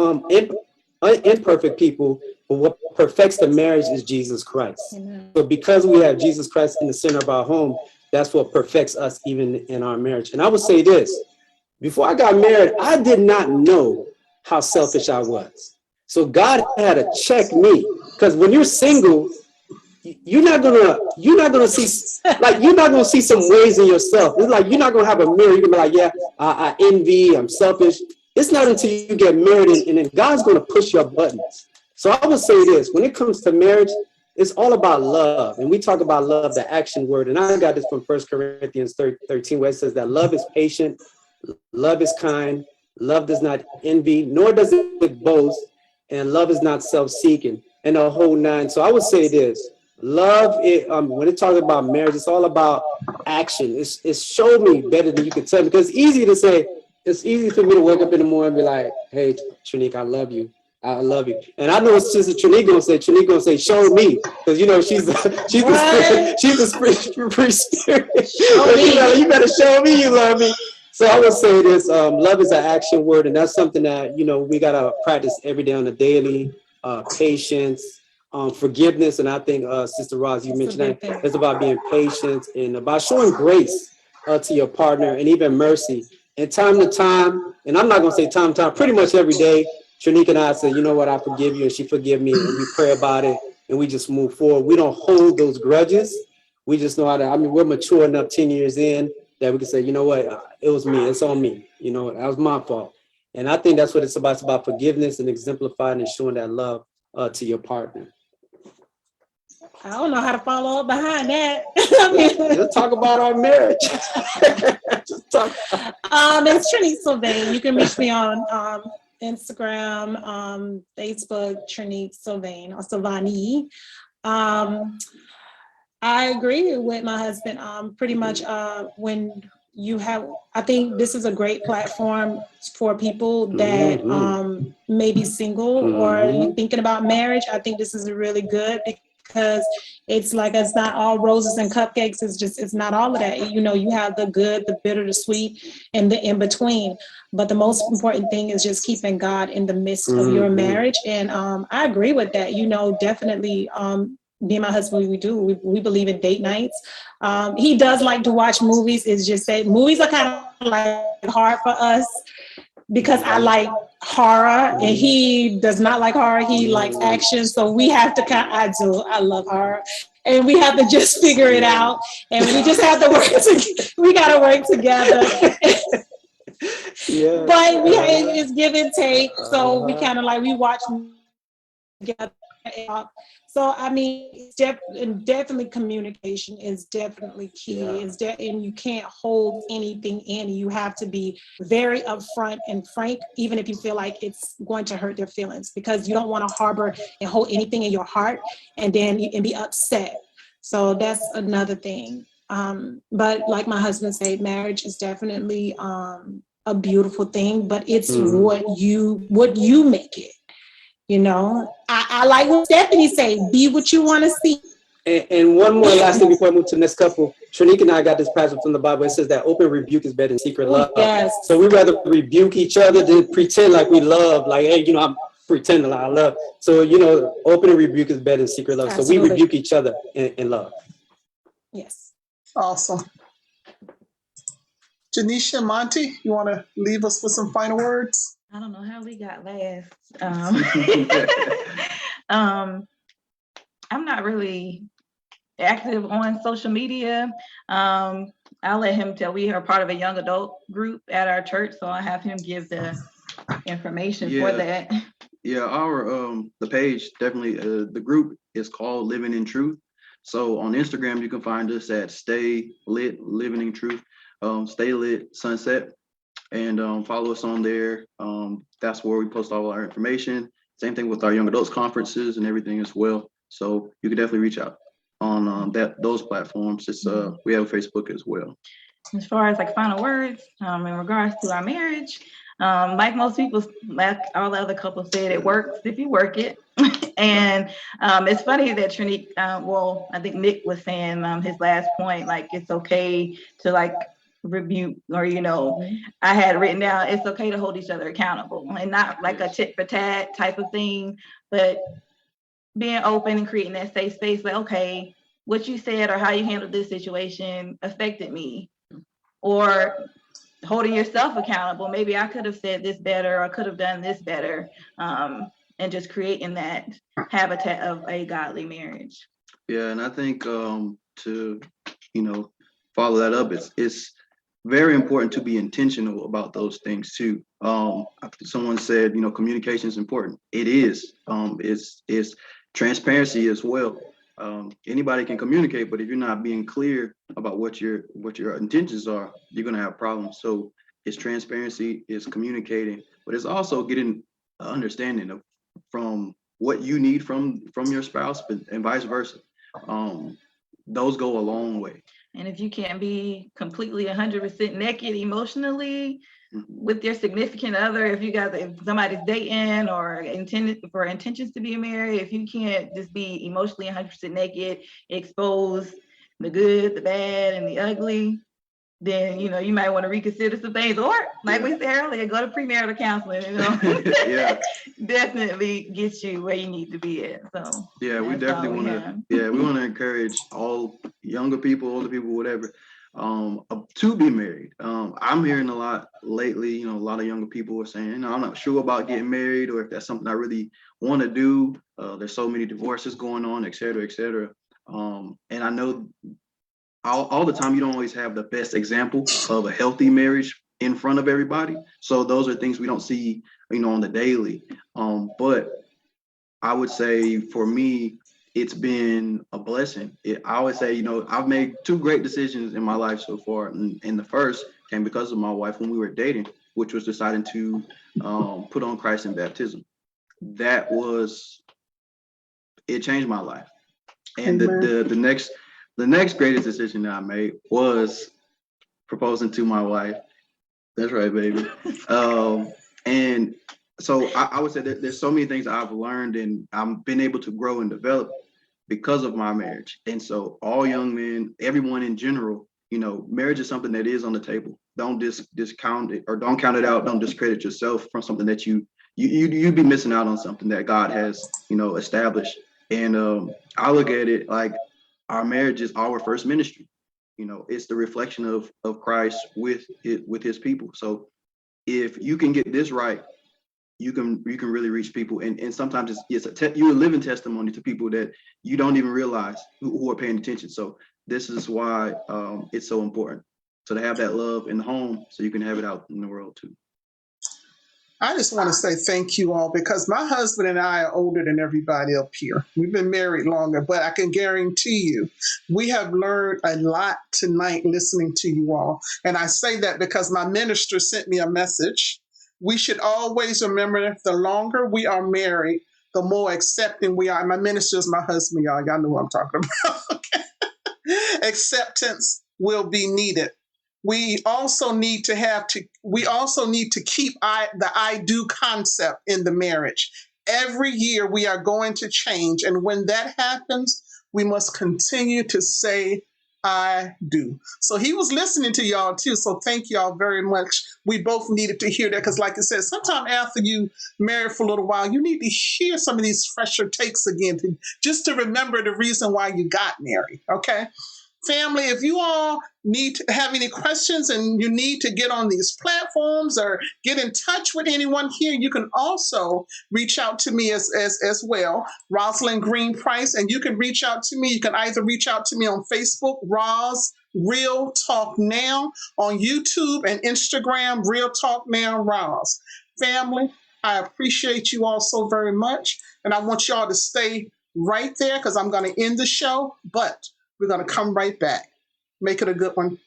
Speaker 4: imperfect people, but what perfects the marriage is Jesus Christ. Amen. So because we have Jesus Christ in the center of our home, that's what perfects us even in our marriage. And I would say this, before I got married, I did not know how selfish I was. So God had to check me, because when you're single, you're not gonna see, like, you're not gonna see some ways in yourself. It's like you're not gonna have a mirror. You're gonna be like, yeah, I envy, I'm selfish. It's not until you get married and then God's gonna push your buttons. So I would say this, when it comes to marriage, it's all about love. And we talk about love, the action word. And I got this from 1 Corinthians 13, where it says that love is patient, love is kind, love does not envy, nor does it boast, and love is not self-seeking, and the whole nine. So I would say this, love, when it talks about marriage, it's all about action. It's show me better than you can tell me, because it's easy for me to wake up in the morning and be like, hey, Trinique, I love you. I love you. And I know it's Sister Trinique gonna say, show me. Because she's the free spirit. You better show me you love me. So I would say this, love is an action word, and that's something that, we gotta practice every day on the daily, patience, forgiveness. And I think Sister Roz, you mentioned that it's about being patient and about showing grace to your partner, and even mercy. And time to time, and I'm not gonna say time to time, pretty much every day, Trinique and I say, you know what, I forgive you, and she forgive me, and we pray about it, and we just move forward. We don't hold those grudges. We just know how to, we're mature enough 10 years in that we can say, you know what, it was me, it's on me, that was my fault. And I think that's what it's about. It's about forgiveness and exemplifying and showing that love to your partner.
Speaker 9: I don't know how to follow up behind that.
Speaker 4: Just talk about our marriage. Just talk.
Speaker 9: It's Trinique Silvanie. You can reach me on Instagram, Facebook, Trinique Silvanie or Silvanie. I agree with my husband. Pretty much when you have, I think this is a great platform for people that may be single or thinking about marriage. I think this is really good, because it's not all roses and cupcakes. It's not all of that. You have the good, the bitter, the sweet, and the in between. But the most important thing is just keeping God in the midst of your marriage. And I agree with that. Definitely. Me and my husband, we believe in date nights. He does like to watch movies. It's just that movies are kind of like hard for us, because I like horror and he does not like horror. He likes action. So we have to I love horror, and we have to just figure it out. And we just have to we got to work together. But it's give and take. So we kind of we watch together. So I mean, it's definitely communication is definitely key. And you can't hold anything in. You have to be very upfront and frank, even if you feel like it's going to hurt their feelings, because you don't want to harbor and hold anything in your heart and be upset. So that's another thing. But like my husband said, marriage is definitely a beautiful thing, but it's what you make it. You know, I like what Stephanie say, be what you want to see.
Speaker 4: And one more last thing before I move to the next couple. Trinique and I got this passage from the Bible. It says that open rebuke is better than secret love.
Speaker 9: Yes.
Speaker 4: So we rather rebuke each other than pretend like we love. Like, hey, you know, I'm pretending like I love. So, you know, open rebuke is better than secret love.
Speaker 9: Absolutely.
Speaker 4: So we rebuke each other in love.
Speaker 9: Yes.
Speaker 1: Awesome. Janesha, Mantee, you want to leave us with some final words?
Speaker 3: I don't know how we got last. I'm not really active on social media. I'll let him tell. We are part of a young adult group at our church, so I'll have him give the information for that.
Speaker 2: Yeah, our the page definitely the group is called Living in Truth. So on Instagram you can find us at Stay Lit Living in Truth, Stay Lit Sunset, and follow us on there. That's where we post all our information. Same thing with our young adults conferences and everything as well. So you can definitely reach out on those platforms. It's we have Facebook as well.
Speaker 3: As far as like final words, in regards to our marriage, like most people, like all the other couples said, it works if you work it. And it's funny that Trinique, well, I think Nick was saying his last point, like it's okay to like rebuke, or you know, I had written down it's okay to hold each other accountable, and not like a tit for tat type of thing, but being open and creating that safe space. Like, okay, what you said or how you handled this situation affected me, or holding yourself accountable. Maybe I could have said this better, or I could have done this better, and just creating that habitat of a godly marriage.
Speaker 2: Yeah, and I think to follow that up, it's very important to be intentional about those things too. Someone said, communication is important. It is. It's transparency as well. Anybody can communicate, but if you're not being clear about what your intentions are, you're gonna have problems. So it's transparency, it's communicating, but it's also getting an understanding of from what you need from your spouse, and vice versa. Those go a long way.
Speaker 3: And if you can't be completely 100% naked emotionally with your significant other, if somebody's dating or intentions to be married, if you can't just be emotionally 100% naked, expose the good, the bad, and the ugly, then you might want to reconsider some things, or like we said earlier, go to premarital counseling. Definitely get you where you need to be at. So
Speaker 2: yeah, we definitely want to. Yeah, we want to encourage all younger people, older people, whatever, to be married. I'm hearing a lot lately. A lot of younger people are saying, I'm not sure about getting married, or if that's something I really want to do. There's so many divorces going on, et cetera, et cetera. And I know all the time you don't always have the best example of a healthy marriage in front of everybody. So those are things we don't see, on the daily. But I would say for me, it's been a blessing. I always say, I've made two great decisions in my life so far. And the first came because of my wife when we were dating, which was deciding to put on Christ in baptism. It changed my life. And the next greatest decision that I made was proposing to my wife. That's right, baby. And so I would say that there's so many things I've learned and I've been able to grow and develop because of my marriage. And so all young men, everyone in general, marriage is something that is on the table. Don't discount it, or don't count it out. Don't discredit yourself from something that you'd be missing out on something that God has, established. And I look at it like our marriage is our first ministry. It's the reflection of Christ with his people. So if you can get this right, you can really reach people. And sometimes you're a living testimony to people that you don't even realize who are paying attention. So this is why it's so important. So to have that love in the home, so you can have it out in the world too.
Speaker 1: I just want to say thank you all because my husband and I are older than everybody up here. We've been married longer, but I can guarantee you we have learned a lot tonight listening to you all. And I say that because my minister sent me a message. We should always remember the longer we are married, the more accepting we are. My minister is my husband, y'all. Y'all know what I'm talking about. Okay? Acceptance will be needed. We also need to keep the I do concept in the marriage. Every year we are going to change. And when that happens, we must continue to say, I do. So he was listening to y'all too. So thank y'all very much. We both needed to hear that because, like I said, sometime after you marry for a little while, you need to hear some of these fresher takes again, just to remember the reason why you got married. Okay. Family, if you all need to have any questions and you need to get on these platforms or get in touch with anyone here, you can also reach out to me as well, Rosalind Green Price, and you can reach out to me. You can either reach out to me on Facebook, Roz Real Talk Now, on YouTube and Instagram, Real Talk Now Roz. Family, I appreciate you all so very much, and I want y'all to stay right there because I'm going to end the show, but we're going to come right back. Make it a good one.